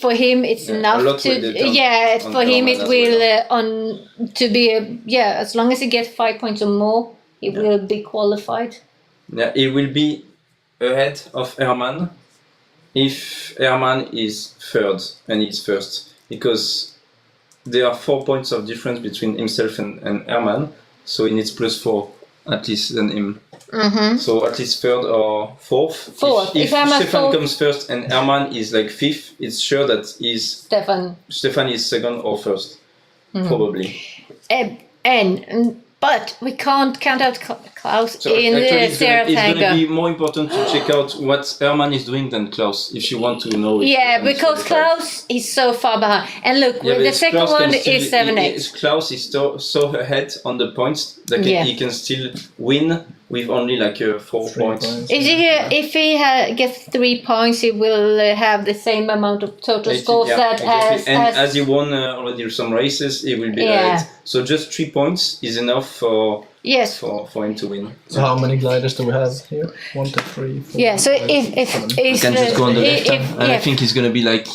For him, it's enough to. For him, it will to be as long as he gets 5 points or more, he will be qualified. Yeah, he will be ahead of Herman if Herman is third and he's first, because there are 4 points of difference between himself and Herman, so he needs +4 at least than him. Mm-hmm. So at least third or fourth. If Stefan comes first and Herman is like fifth, it's sure that Stefan is second or first, probably. But we can't count out Klaus so in the Serie. It's going to be more important to check out what Herman is doing than Klaus if you want to know. Because Klaus is so far behind. And look, the second one is 7X. Klaus is so ahead on the points that he can still win with only like 4 points. If he gets 3 points, he will have the same amount of total scores as he won already some races, he will be ahead. So just 3 points is enough for him to win. So how many gliders do we have here? 1, 2, 3, 4. Yeah. So if you can just go on the left, and I think he's going to be like.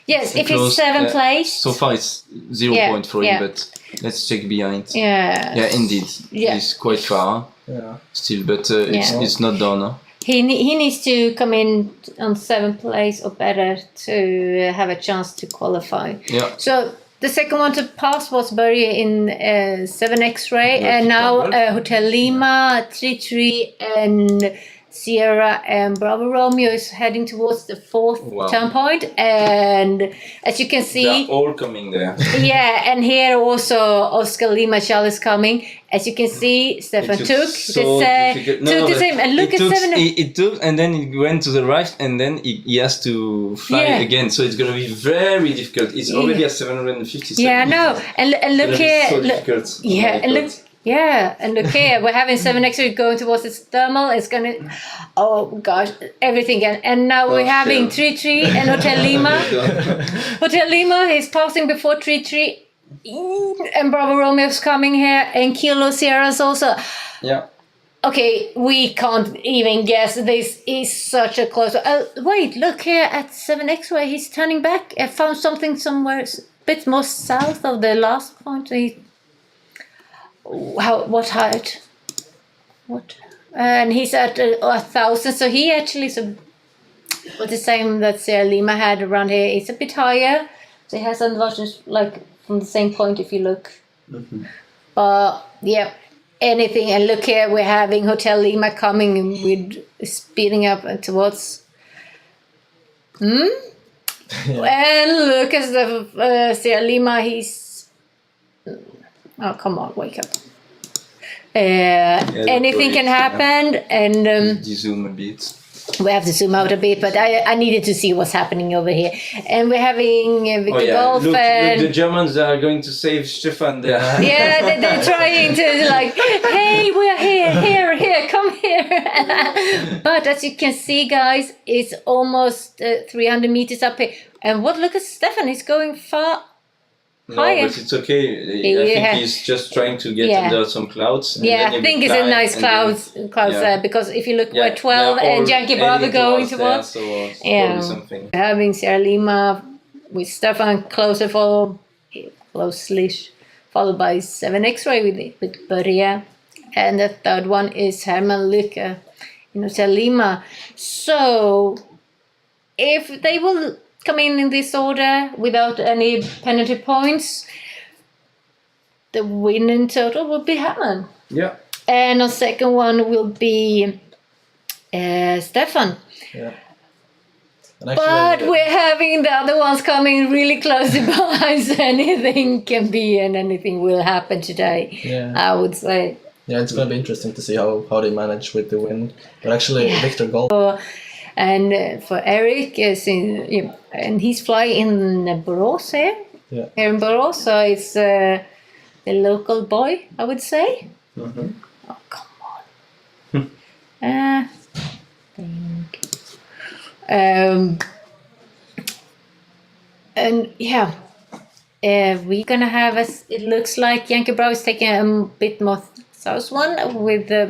Yes, if it's 7th place. So far it's 0 point for him, but let's check behind. Yeah. Yeah, indeed. He's quite far. Yeah. Still, but it's not done. He needs to come in on 7th place or better to have a chance to qualify. Yeah. So the second one to pass was Börje in 7 X-ray, and now Hotel Lima, 3 and Sierra and Bravo Romeo is heading towards the 4th turn point, and as you can see, they're all coming there. And here also Oscar Lima Charles is coming. As you can see, Stefan took the same, and look at 7. It took, and then it went to the right, and then he has to fly again. So it's going to be very difficult. It's already at 757. Yeah, no, and look here. So difficult. And look. Yeah, and look here, we're having 7X going towards its thermal. It's gonna, everything. And now we're having 3 and Hotel Lima. Hotel Lima is passing before 3, and Bravo Romeo's coming here, and Kilo Sierra's also. Yeah. Okay, we can't even guess. This is such a close. Wait, look here at 7X where he's turning back. I found something somewhere a bit more south of the last point. What height? What? And he's at 1,000. So he actually was the same that Sierra Lima had around here. It's a bit higher. So he has advantage like from the same point if you look. Mm-hmm. Anything. And look here, we're having Hotel Lima coming with speeding up towards. And look at the Sierra Lima. He's. Oh, come on, wake up. Anything can happen, and... Zoom a bit. We have to zoom out a bit, but I needed to see what's happening over here. And we're having Victor Golf look, and... the Germans are going to save Stefan there. Yeah, they're trying to like, hey, we're here, come here. But as you can see, guys, it's almost 300 meters up here. And look at Stefan, he's going far higher. But it's okay. I think he's just trying to get under some clouds. And I think it's a nice clouds there, because if you look where 12 and Yankee Bravo going towards, something. Having Sierra Lima with Stefan closer closely, followed by 7 X-Ray with Boras, and the third one is Herman Lycke in Hotel Lima. So if they will come in this order without any penalty points, the winning total will be Herman. Yeah. And the second one will be Stefan. Yeah. But we're having the other ones coming really close behind, so anything can be and anything will happen today, I would say. Yeah, it's going to be interesting to see how they manage with the wind. But actually, Victor Golf. And for Eric, and he's flying in Boras here. Yeah. Here in Boras, so it's the local boy, I would say. Mm-hmm. Oh, come on. Thank you. And we're gonna have it looks like Yankee Bravo is taking a bit more south one with the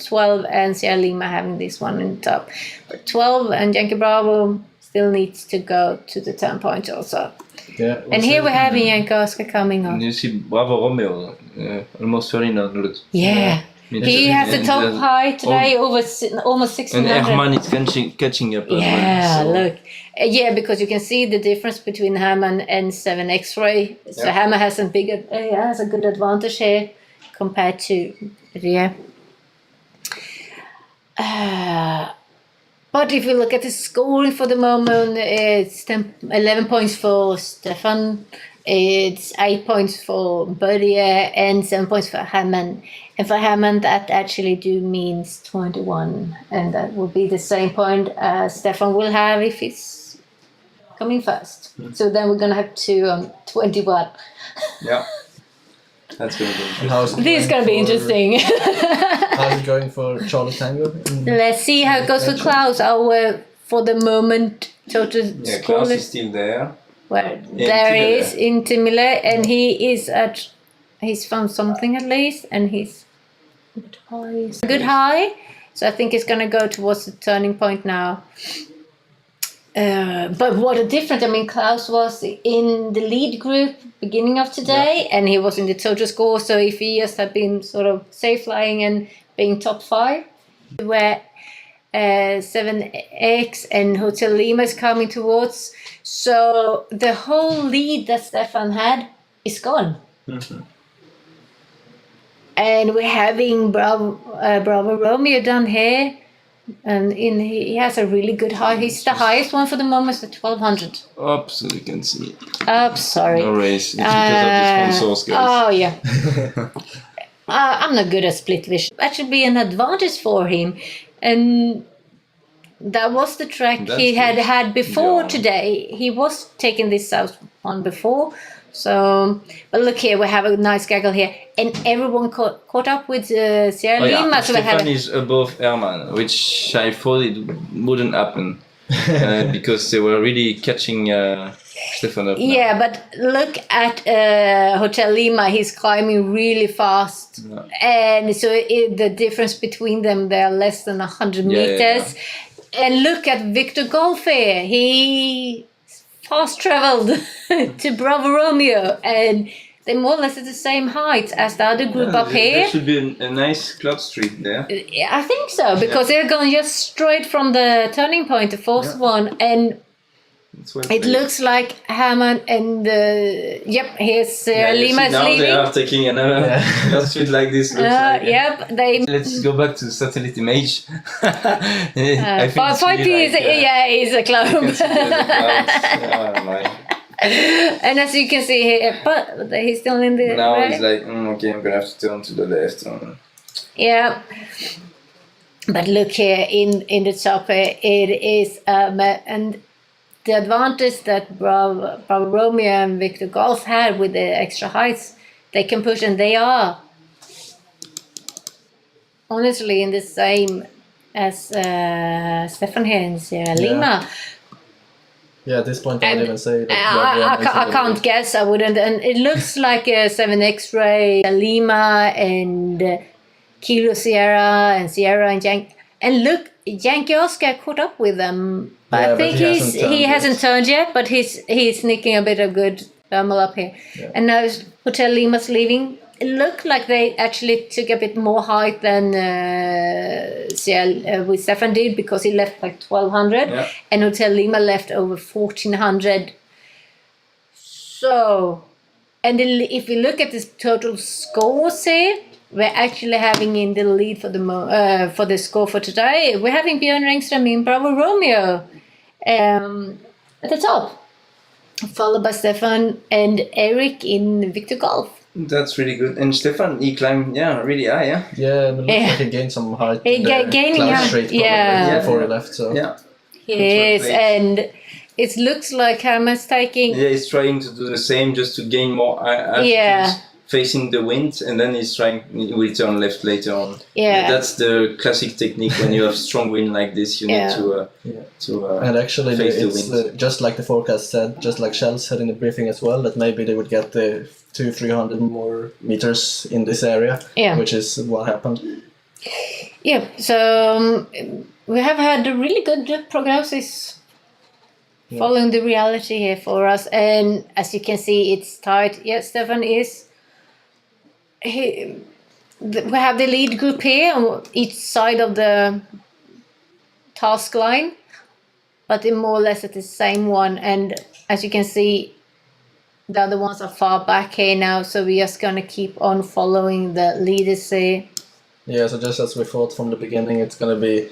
12 and Sierra Lima having this one in the top. But 12 and Yankee Bravo still needs to go to the 10 point also. Yeah, and here we're having Yankee Oscar coming on. You see Bravo Romeo, almost 1300. Yeah. He has the top high today, over almost 1600. And Herman is catching up as well. Look. Because you can see the difference between Herman and 7 X-Ray. So Herman has a good advantage here compared to but if you look at the scoring for the moment, it's 11 points for Stefan, it's 8 points for Boras, and 7 points for Herman. And for Herman, that actually means 21, and that will be the same point as Stefan will have if he's coming first. So then we're gonna have 2 on 21. Yeah. That's going to be interesting. This is going to be interesting. How's it going for Charlie Tango? Let's see how it goes for Klaus. For the moment, total score. Klaus is still there. Well, there he is in Timile, and he's found something at least, and he's good high. So I think it's going to go towards the turning point now. But what a difference. I mean, Klaus was in the lead group beginning of today, and he was in the total score. So if he just had been sort of safe flying and being top 5, where 7X and Hotel Lima is coming towards. So the whole lead that Stefan had is gone. Mm-hmm. And we're having Bravo Romeo down here. And he has a really good high. He's the highest one for the moment, at 1200. Up so you can see. Up, sorry. No race. It's because of the sponsors, guys. Oh, yeah. I'm not good at split vision. That should be an advantage for him. And that was the track he had before today. He was taking this south one before. So, but look here, we have a nice gaggle here, and everyone caught up with Sierra Lima. So Stefan is above Herman, which I thought it wouldn't happen because they were really catching Stefan up. Yeah, but look at Hotel Lima. He's climbing really fast, and so the difference between them, they are less than 100 meters. And look at Victor Golf here. He fast traveled to Bravo Romeo, and they more or less at the same height as the other group up here. There should be a nice cloud street there. Yeah, I think so, because they're going just straight from the turning point, the fourth one, and it looks like Herman and here's Lima's now leaving. They are taking another cloud street like this. Let's go back to the satellite image. I think is a cloud. And as you can see here, but he's still in the. Now he's like, okay, I'm gonna have to turn to the left. Yeah. But look here in the top here, it is and the advantage that Bravo Romeo and Victor Golf had with the extra heights, they can push, and they are honestly in the same as Stefan here in Sierra Lima. Yeah, at this point I would even say that I can't guess. I wouldn't. And it looks like a 7 X-ray, Lima and Kilo Sierra and Yankee. And look, Yankee Oscar caught up with them. I think he hasn't turned yet, but he's sneaking a bit of good thermal up here. Yeah. And now Hotel Lima's leaving. It looked like they actually took a bit more height than with Stefan did, because he left like 1200 and Hotel Lima left over 1400. So, and if we look at this total scores here, we're actually having in the lead for the score for today. We're having Björn Rengström in Bravo Romeo at the top, followed by Stefan and Eric in Victor Golf. That's really good. And Stefan, he climbed, really high, Yeah, it looks like he gained some height. Gaining Cloud Street before he left. So. Yeah. Yes, and it looks like Herman's taking... Yeah, he's trying to do the same just to gain more altitude, facing the wind, and then he's trying, he will turn left later on. Yeah. That's the classic technique when you have strong wind like this, you need to and actually face the wind. Just like the forecast said, just like Shell said in the briefing as well, that maybe they would get the 200-300 more meters in this area, which is what happened. Yeah, so we have had a really good prognosis following the reality here for us, and as you can see, it's tight. Yeah, Stefan is... we have the lead group here on each side of the task line, but they're more or less at the same one, and as you can see, the other ones are far back here now, so we're just going to keep on following the leaders here. Yeah, so just as we thought from the beginning, it's gonna be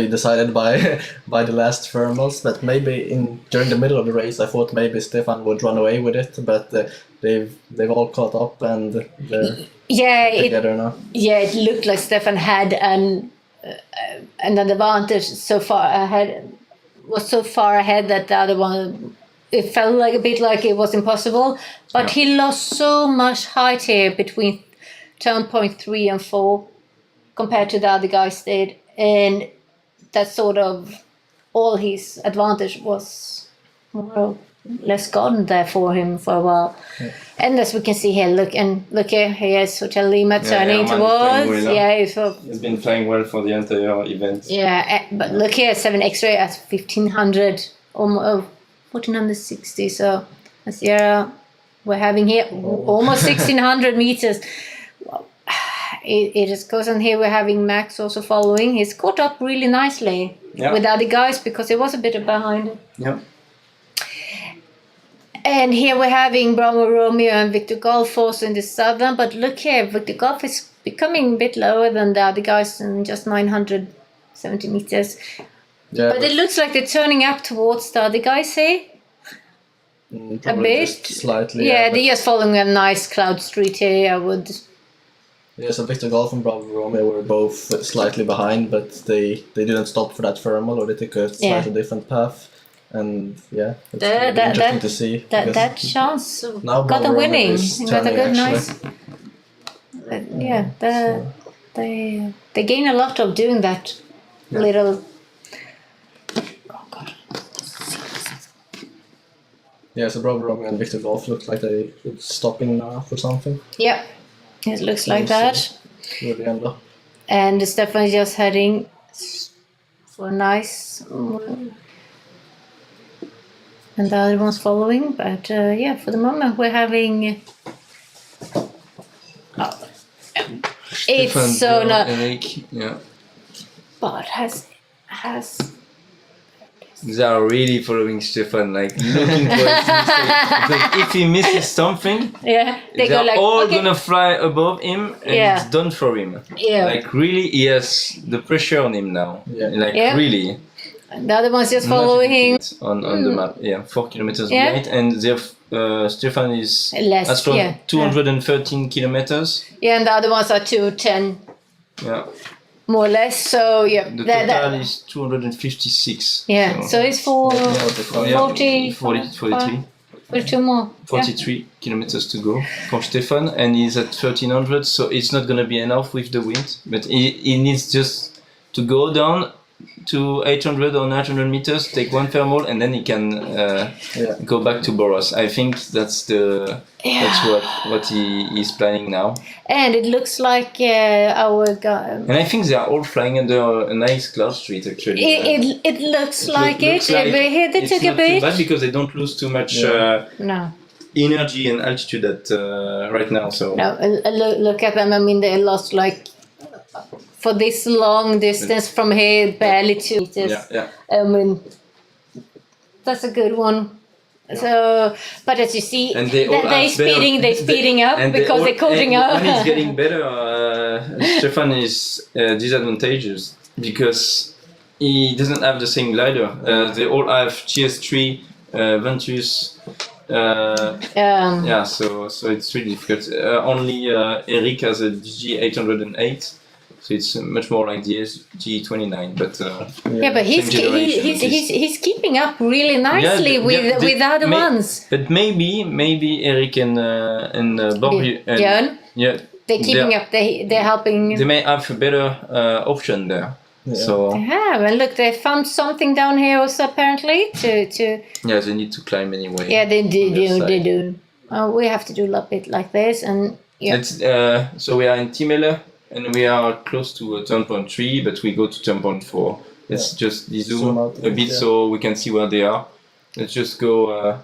decided by the last thermals. But maybe during the middle of the race, I thought maybe Stefan would run away with it, but they've all caught up and they're together now. Yeah, it looked like Stefan had an advantage so far ahead. Was so far ahead that the other one, it felt like a bit like it was impossible. But he lost so much height here between turn point 3 and 4. Compared to the other guys did, and that sort of all his advantage was more or less gone there for him for a while. Yeah. And as we can see here, look here, here's Hotel Lima turning towards. He's been playing well for the entire event. Yeah, but look here, 7 X-ray at 1500, almost 1460. So as we're having here almost 1600 meters. It just goes on here. We're having Max also following. He's caught up really nicely with the other guys because he was a bit behind. Yeah. And here we're having Bravo Romeo and Victor Golf also in the southern. But look here, Victor Golf is becoming a bit lower than the other guys in just 970 meters. Yeah, but it looks like they're turning up towards the other guys here. A bit. Slightly. Yeah, they're just following a nice cloud street here, I would... Yeah, so Victor Golf and Bravo Romeo were both slightly behind, but they didn't stop for that thermal, or they took a slightly different path. And it's interesting to see. That chance got a winning. Got a good, nice. They gain a lot of doing that little. Oh God. Yeah, so Bravo Romeo and Victor Golf look like they're stopping now for something. Yeah. It looks like that. And Stefan is just heading for a nice... And the other one's following. But for the moment we're having... it's so not... But has... They are really following Stefan, like looking for his mistake. Because if he misses something, they're all gonna fly above him, and it's done for him. Yeah. Like really, he has the pressure on him now. Yeah. Like really. And the other one's just following him on the map. Yeah, 4 kilometers behind, and Stefan is as from 213 kilometers. Yeah, and the other ones are 210. Yeah. more or less. So yeah, The total is 256. Yeah, so it's for 43. 42 more. 43 kilometers to go for Stefan, and he's at 1300, so it's not going to be enough with the wind, but he needs just to go down to 800 or 900 meters, take one thermal, and then he can go back to Boras. I think that's what he is planning now. And it looks like our guy. And I think they are all flying under a nice cloud street actually. It looks like it. Here they took a bit. Too bad because they don't lose too much energy and altitude at right now. So no, look at them. I mean, they lost like. For this long distance from here, barely 2 meters. Yeah. I mean, that's a good one. So, but as you see, they're speeding up because they're coding up. When it's getting better, Stefan is disadvantageous because he doesn't have the same glider. They all have GS3, Ventus. So it's really difficult. Only Eric has a DG808. So it's much more like the SG29, but but he's keeping up really nicely with the other ones. But maybe Eric and Bobby Björn, they're keeping up. They're helping. They may have a better option there. Yeah. So they have, and look, they found something down here also apparently to. Yeah, they need to climb anyway. Yeah, they do. We have to do a bit like this, and so we are in Timele. And we are close to turn point 3, but we go to turn point 4. Let's just zoom a bit so we can see where they are. Let's just go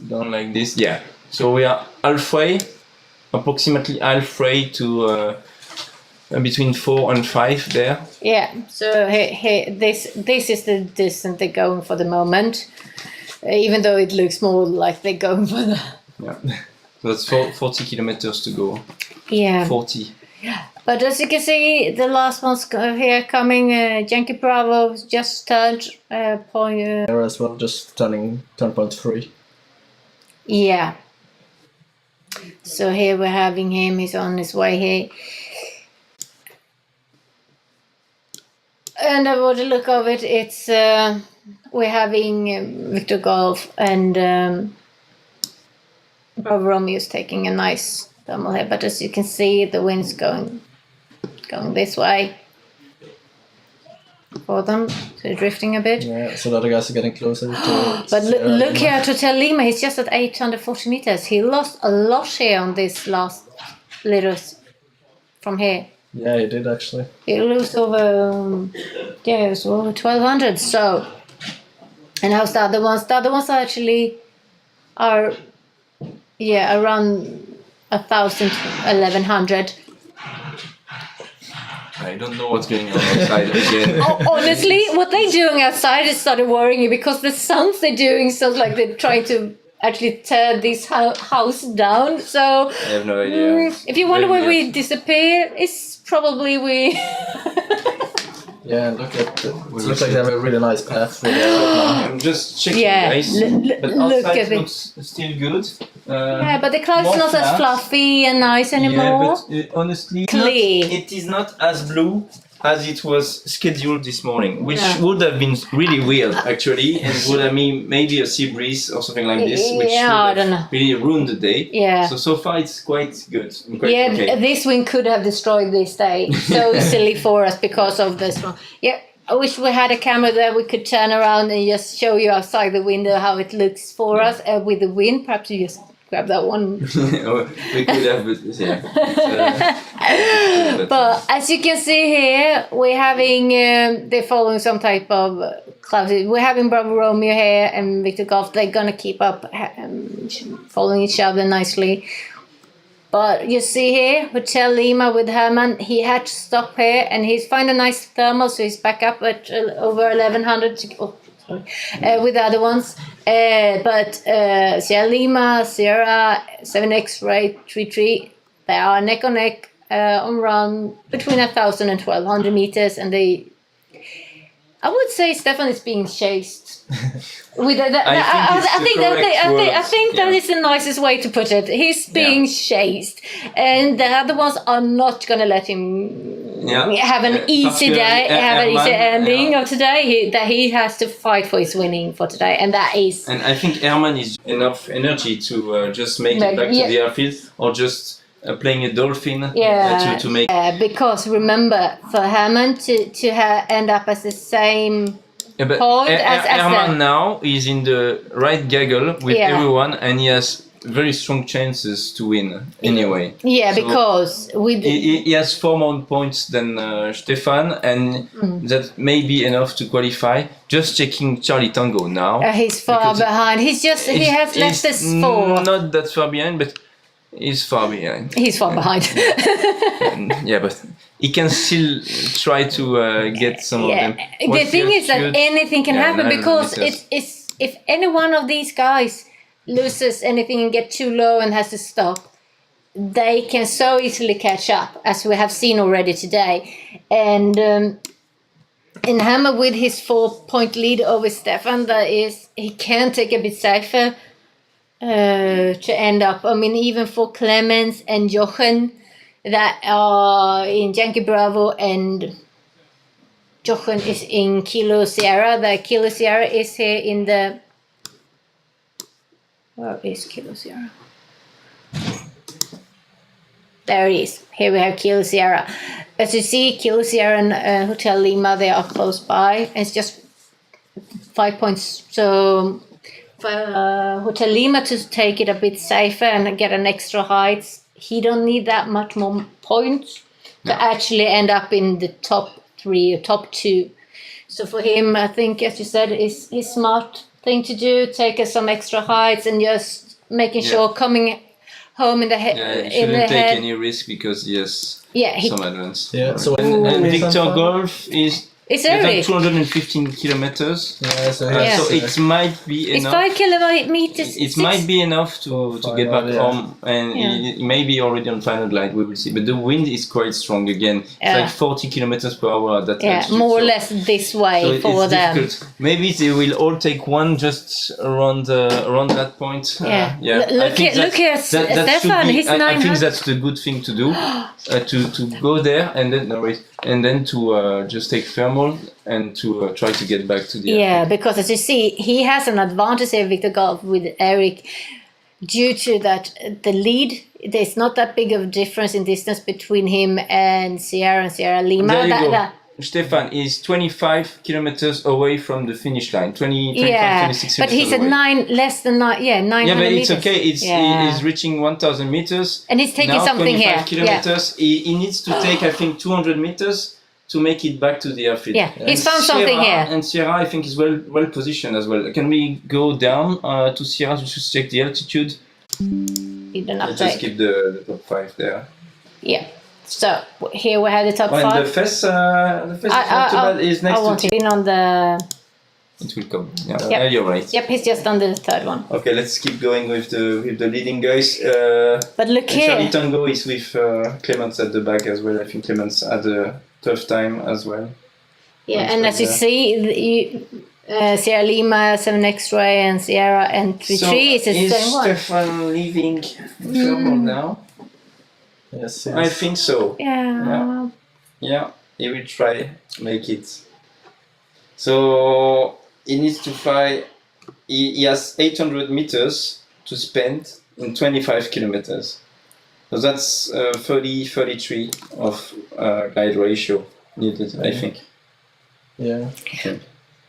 down like this. Yeah. So we are approximately halfway to between 4 and 5 there. Yeah. So this is the distance they're going for the moment, even though it looks more like they're going for the. Yeah. So that's 40 kilometers to go. Yeah. 40. But as you can see, the last one's here coming. Yankee Bravo just turned point. As well, just turn point 3. Yeah. So here we're having him. He's on his way here. And about the look of it, it's we're having Victor Golf and Bravo Romeo's taking a nice thermal here. But as you can see, the wind's going this way for them, so they're drifting a bit. Yeah, so the other guys are getting closer to. But look here to Hotel Lima, he's just at 840 meters. He lost a lot here on this last little from here. Yeah, he did actually. He lost over, it was over 1200. So, and how's the other ones? The other ones actually are, around 1,000, 1,100. I don't know what's going on outside again. Honestly, what they're doing outside is started worrying me because the sounds they're doing sounds like they're trying to actually tear this house down. So I have no idea. If you wonder where we disappear, it's probably we. Yeah, look at it. Looks like they have a really nice path through there right now. I'm just checking, guys. But look outside at it. looks still good. But the cloud's not as fluffy and nice anymore. Yeah, but honestly, it is not as blue as it was scheduled this morning, which would have been really weird actually, and would have been maybe a sea breeze or something like this, which would have really ruined the day. Yeah. So far it's quite good. This wind could have destroyed this day so easily for us because of this one. Yeah, I wish we had a camera there we could turn around and just show you outside the window how it looks for us with the wind. Perhaps you just grab that one. We could have, but as you can see here, we're having they're following some type of clouds. We're having Bravo Romeo here and Victor Golf. They're gonna keep up following each other nicely. But you see here, Hotel Lima with Herman, he had to stop here and he's found a nice thermal, so he's back up at over 1,100 with the other ones. But Sierra Lima, Sierra, 7X-Ray, 33, they are neck on neck on run between 1,000 and 1,200 meters, and I would say Stefan is being chased. With I think that is the nicest way to put it. He's being chased, and the other ones are not going to let him have an easy day, have an easy ending of today. That he has to fight for his winning for today, and that is. And I think Herman is enough energy to just make it back to the airfield, or just playing a dolphin to make. Because remember, for Herman to end up as the same. But Herman now is in the right gaggle with everyone, and he has very strong chances to win anyway. Yeah, so because he has 4 more points than Stefan, and that may be enough to qualify. Just checking Charlie Tango now. He's far behind. He has left us 4. Not that far behind, but he's far behind. He's far behind. Yeah, but he can still try to get some of them. The thing is that anything can happen, because it's if any one of these guys loses anything and get too low and has to stop, they can so easily catch up, as we have seen already today. And in Hammer, with his 4-point lead over Stefan, he can take a bit safer to end up. I mean, even for Clemens and Jochen that are in Yankee Bravo, and Jochen is in Kilo Sierra. The Kilo Sierra is here in the. Where is Kilo Sierra? There it is. Here we have Kilo Sierra. As you see, Kilo Sierra and Hotel Lima, they are close by. It's just 5 points. So for Hotel Lima to take it a bit safer and get an extra height, he don't need that much more points to actually end up in the top 3 or top 2. So for him, I think, as you said, is smart thing to do, take some extra heights and just making sure coming home in the head. Yeah, he shouldn't take any risk, because he has some advance. Yeah, so and Victor Golf is It's early. 215 kilometers. Yeah, so it might be enough. It's 5 kilometers. It might be enough to get back home, and it may be already on final glide. We will see. But the wind is quite strong again. It's like 40 kilometers per hour at that altitude. More or less this way for them. Difficult. Maybe they will all take one just around that point. Look at Stefan. He's 900. I think that's the good thing to do. To go there and then to just take thermal and to try to get back to the airfield. Because as you see, he has an advantage here, Victor Golf, with Eric, due to that the lead. There's not that big of a difference in distance between him and Sierra Lima. There you go. Stefan is 25 kilometers away from the finish line. 25, 26 but he's at away. less than 900 but meters. it's okay. He's reaching 1,000 meters. And he's taking now, something 25 here. Kilometers. He needs to take, I think, 200 meters to make it back to the airfield. He's found something here. And Sierra, I think, is well positioned as well. Can we go down to Sierra to check the altitude? Let's just keep the top 5 there. Yeah. So here we have the top 5. And the fest is next to. Been on the. It will come. Yeah, you're right. Yep, he's just on the third one. Okay, let's keep going with the leading guys. But look here. Charlie Tango is with Clemens at the back as well. I think Clemens had a tough time as well. Yeah, and as you see, Sierra Lima, 7 X-ray, and Sierra and 3 is the same one. Is Stefan leaving thermal now? Yes. I think so. Yeah. He will try to make it. So he needs to fly. He has 800 meters to spend in 25 kilometers. So that's 33 of glide ratio needed, I think. Yeah. Okay.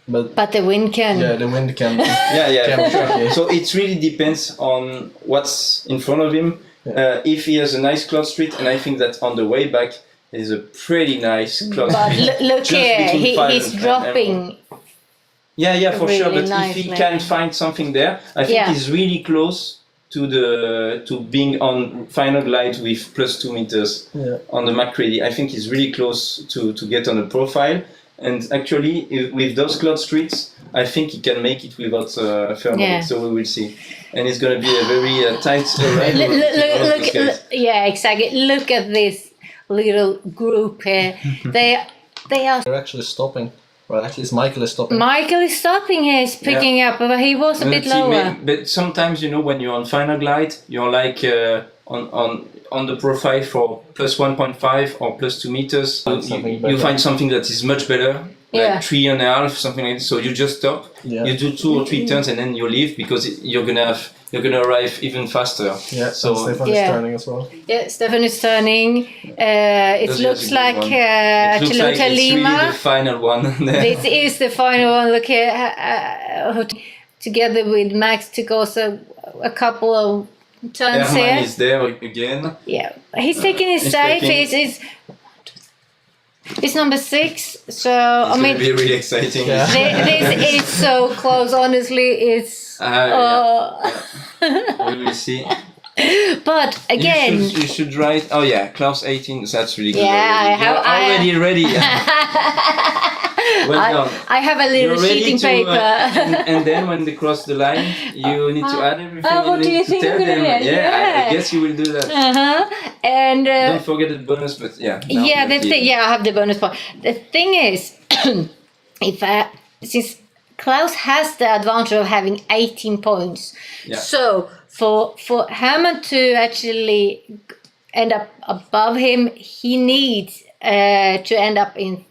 But the wind can. Yeah, the wind can. For sure. So it really depends on what's in front of him. If he has a nice cloud street, and I think that on the way back is a pretty nice cloud street. But look here, he's dropping. Yeah, for really sure. But nice, if he can find something there, I think he's really close to being on final glide with +2 meters on the McCready. I think he's really close to get on the profile. And actually, with those cloud streets, I think he can make it without thermal. So we will see. And it's going to be a very tight arrival. Look, exactly. Look at this little group here. They are. They're actually stopping. Well, actually, Michael is stopping. Michael is stopping here. He's picking up, but he was a bit lower. But sometimes, when you're on final glide, you're like on the profile for plus 1.5 or plus 2 meters, you find something that is much better. Like 3.5, something like this. So you just stop. Yeah. You do 2 or 3 turns and then you leave because you're gonna arrive even faster. Yeah. So Stefan is turning as well. Yeah, Stefan is turning. It looks like it's Lima. Really the final one. This is the final one. Look here, together with Max took also a couple of turns here. Herman is there again. Yeah, he's taking his safe. It's number 6, so I mean, it's gonna be really exciting. Yeah. This is so close. Honestly, it's. We will see. But again, you should write. Oh yeah, Klaus 18. That's really good. Yeah, already ready. Well done. I have a little sheeting paper. And then when they cross the line, you need to add everything. What do you think I'm gonna do? Yeah, I guess you will do that. And don't forget the bonus, but yeah. I have the bonus point. The thing is, since Klaus has the advantage of having 18 points, so for Herman to actually end up above him, he needs to end up in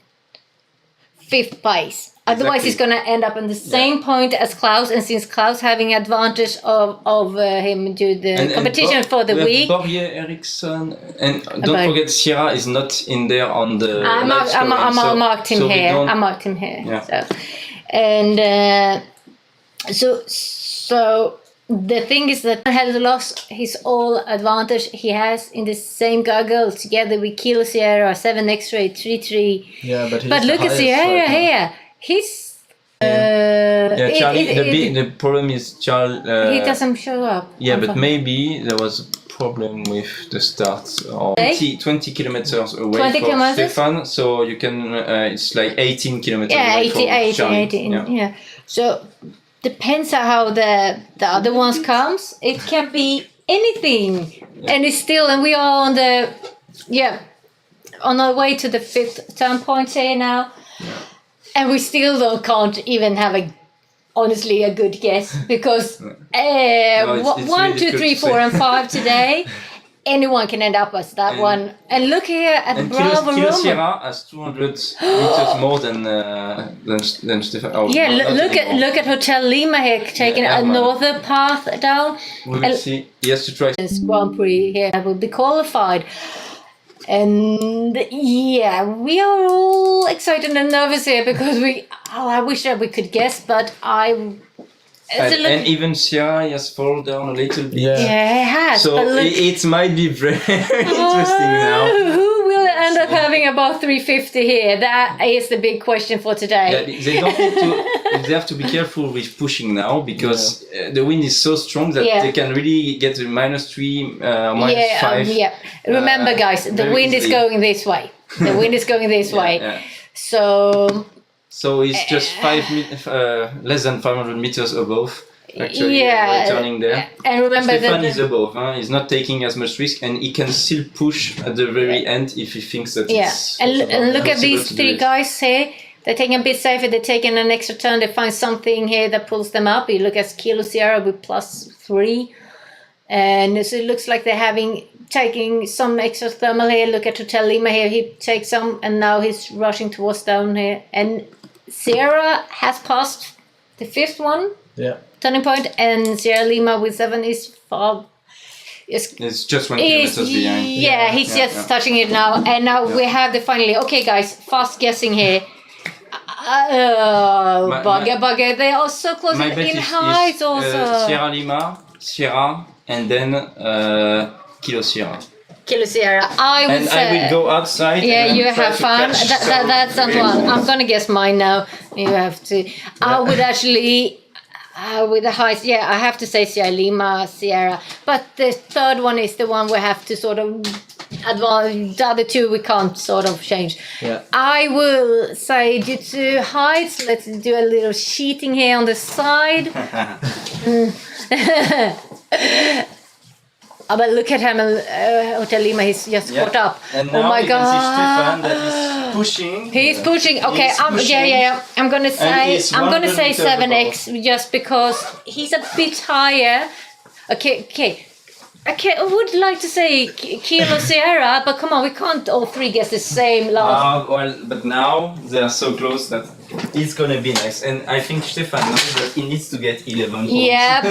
5th place. Otherwise, he's going to end up on the same point as Klaus. And since Klaus having advantage of him due the competition for the week. Borje Eriksson and don't forget Sierra is not in there on the. I marked him here. I marked him here. Yeah. So the thing is that he has lost his all advantage he has in the same goggle together with Kilo Sierra 7 X-ray 3-3. Yeah, but look at Sierra here. He's Charlie. The problem is Charlie. He doesn't show up. Yeah, but maybe there was a problem with the start. Or 20 kilometers away from Stefan, so you can. It's like 18 kilometers away from Charlie. 18. Yeah. So. Depends on how the other ones comes. It can be anything, and it's still, and we are on our way to the 5th turn point here now, and we still can't even have honestly a good guess because it's 1, really 2, 3, 4, and 5 today. Anyone can end up as that one. And look here at Bravo Kilo Sierra has 200 meters more than Stefan. Oh, look at Hotel Lima here taking another path down. We will see. He has to try. This Grand Prix here will be qualified. And we are all excited and nervous here because I wish that we could guess, but and even Sierra has fallen down a little bit. Yeah, it has. So it might be very interesting now. Who will end up having about 350 here? That is the big question for today. Yeah, they don't need to. They have to be careful with pushing now because the wind is so strong that they can really get to -3, -5. Remember, guys, the wind is going this way. The wind is going this way. So it's just less than 500 meters above. Actually, returning there. And remember Stefan is above. He's not taking as much risk, and he can still push at the very end if he thinks that it's. And look at these 3 guys here. They're taking a bit safer. They're taking an extra turn. They find something here that pulls them up. You look at Kilo Sierra with +3, and so it looks like they're taking some extra thermal here. Look at Hotel Lima here. He takes some, and now he's rushing towards down here. And Sierra has passed the 5th one. Yeah. Turning point, and Sierra Lima with 7 is far. It's just 1 kilometer behind. Yeah, he's just touching it now, and now we have the finally. Okay, guys, fast guessing here. Bugger, they are so close in height also. Sierra Lima, Sierra, and then Kilo Sierra. Kilo Sierra. I will go outside. Yeah, you have fun. That's not one. I'm gonna guess mine now. You have to. I would actually. With the heights, I have to say Sierra Lima, Sierra. But the 3rd one is the one we have to sort of advance. The other 2 we can't sort of change. Yeah. I will say due to heights, let's do a little sheeting here on the side. But look at him, Hotel Lima, he's just caught up. And now my God. Can see Stefan that is pushing. He's pushing. Okay, I'm gonna say 7x just because he's a bit higher. Okay. Okay, I would like to say Kilo Sierra, but come on, we can't all three guess the same last. Well, but now they are so close that it's gonna be nice. And I think Stefan knows that he needs to get 11 points. Yeah,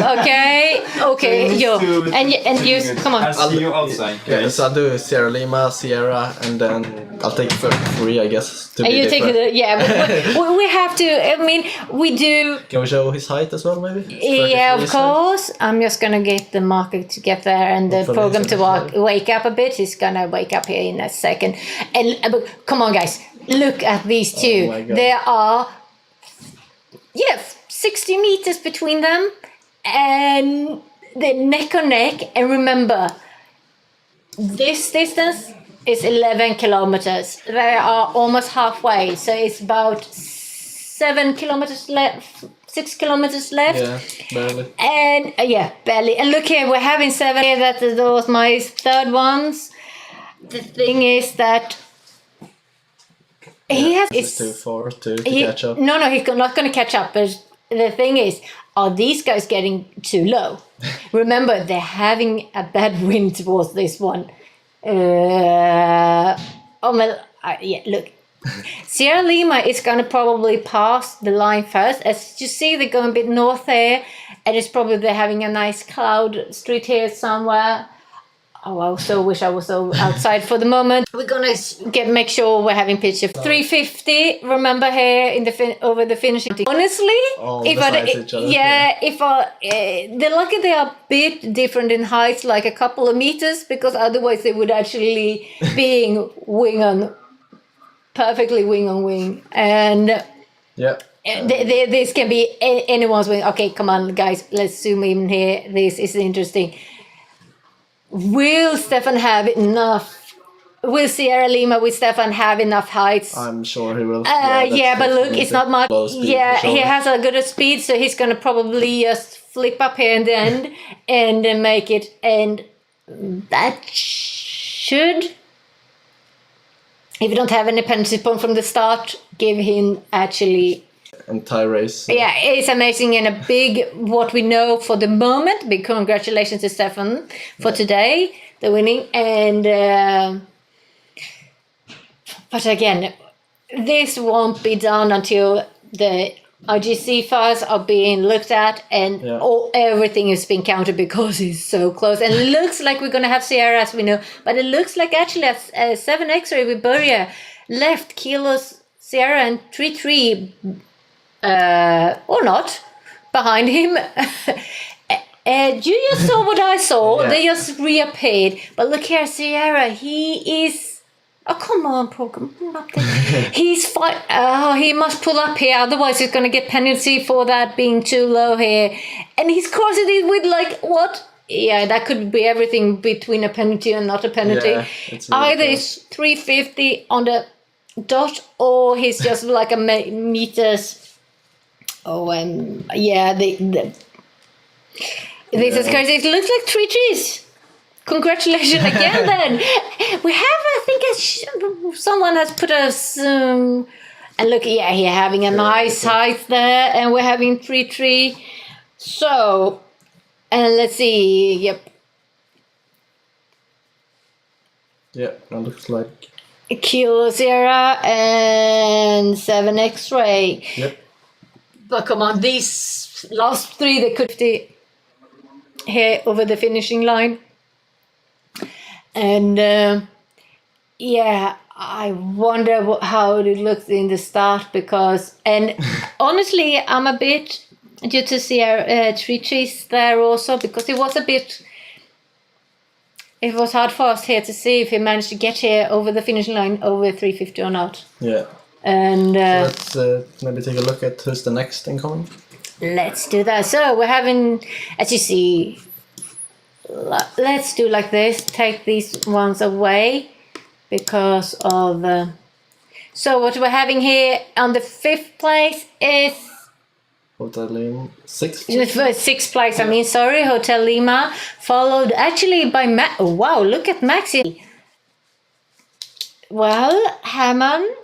okay, yo. And you, come on. I'll see you outside. Yeah, so I'll do Sierra Lima, Sierra, and then I'll take 33, I guess. To be You take different. but we have to, I mean, we do. Can we show his height as well, maybe? Yeah, 33 of course. I'm just gonna get the market to get there and the Hopefully program it's to okay. wake up a bit. He's gonna wake up here in a second. And but come on, guys, look at these two. my God. There are 60 meters between them, and they're neck and neck. And remember, this distance is 11 kilometers. They are almost halfway, so it's about 7 kilometers left. 6 kilometers left. Yeah, barely. And barely. And look here, we're having 7 here. That was my third ones. The thing is that he has. It's too far to catch up. No, he's not going to catch up. But the thing is, are these guys getting too low? Remember, they're having a bad wind towards this one. Look. Sierra Lima is going to probably pass the line first. As you see, they're going a bit north here, and it's probably they're having a nice cloud street here somewhere. Oh, I so wish I was outside for the moment. We're gonna make sure we're having picture 350. Remember here in the over the finishing. Honestly, they're lucky they are a bit different in heights, like a couple of meters, because otherwise they would actually be perfectly wing on wing, and this can be anyone's wing. Okay, come on, guys, let's zoom in here. This is interesting. Will Stefan have enough? Will Sierra Lima with Stefan have enough heights? I'm sure he will. But look, it's not much. Speed, he has a good speed, so he's gonna probably just flip up here in the end and then make it, and that should. If you don't have any penalty point from the start, give him actually entire race. Yeah, it's amazing and a big what we know for the moment. Big congratulations to Stefan for today, the winning. And but again, this won't be done until the IGC files are being looked at and everything is being counted because it's so close. And it looks like we're going to have Sierra, as we know, but it looks like actually a 7 X-ray with Boria left Kilos Sierra and 3-3 or not behind him. You just saw what I saw. They just reappeared. But look here, Sierra, he is. Oh, come on, program. He's fine. Oh, he must pull up here. Otherwise, he's going to get penalty for that being too low here. And he's crossing it with like, what? Yeah, that could be everything between a penalty and not a penalty. Yeah, it's really either it's 350 on the dot or he's just like a meters. Oh, this is crazy. It looks like 3 Gs. Congratulations again then. We have, I think someone has put us, and look, here having a nice height there, and we're having 3-3. So, and let's see, Yeah, that looks like Kilo Sierra and 7 X-ray. Yep. But come on, these last 3, they could be here over the finishing line. And I wonder how it looks in the start because, and honestly, I'm a bit due to see 3 trees there also because it was hard for us here to see if he managed to get here over the finishing line over 350 or not. Yeah. And so let's maybe take a look at who's the next incoming. Let's do that. So we're having, as you see. Let's do like this. Take these ones away because of. So what we're having here on the 5th place is Hotel Lima. 6th. 6th place. I mean, sorry, Hotel Lima, followed actually by Max. Oh, wow, look at Maxi. Well, Hammond.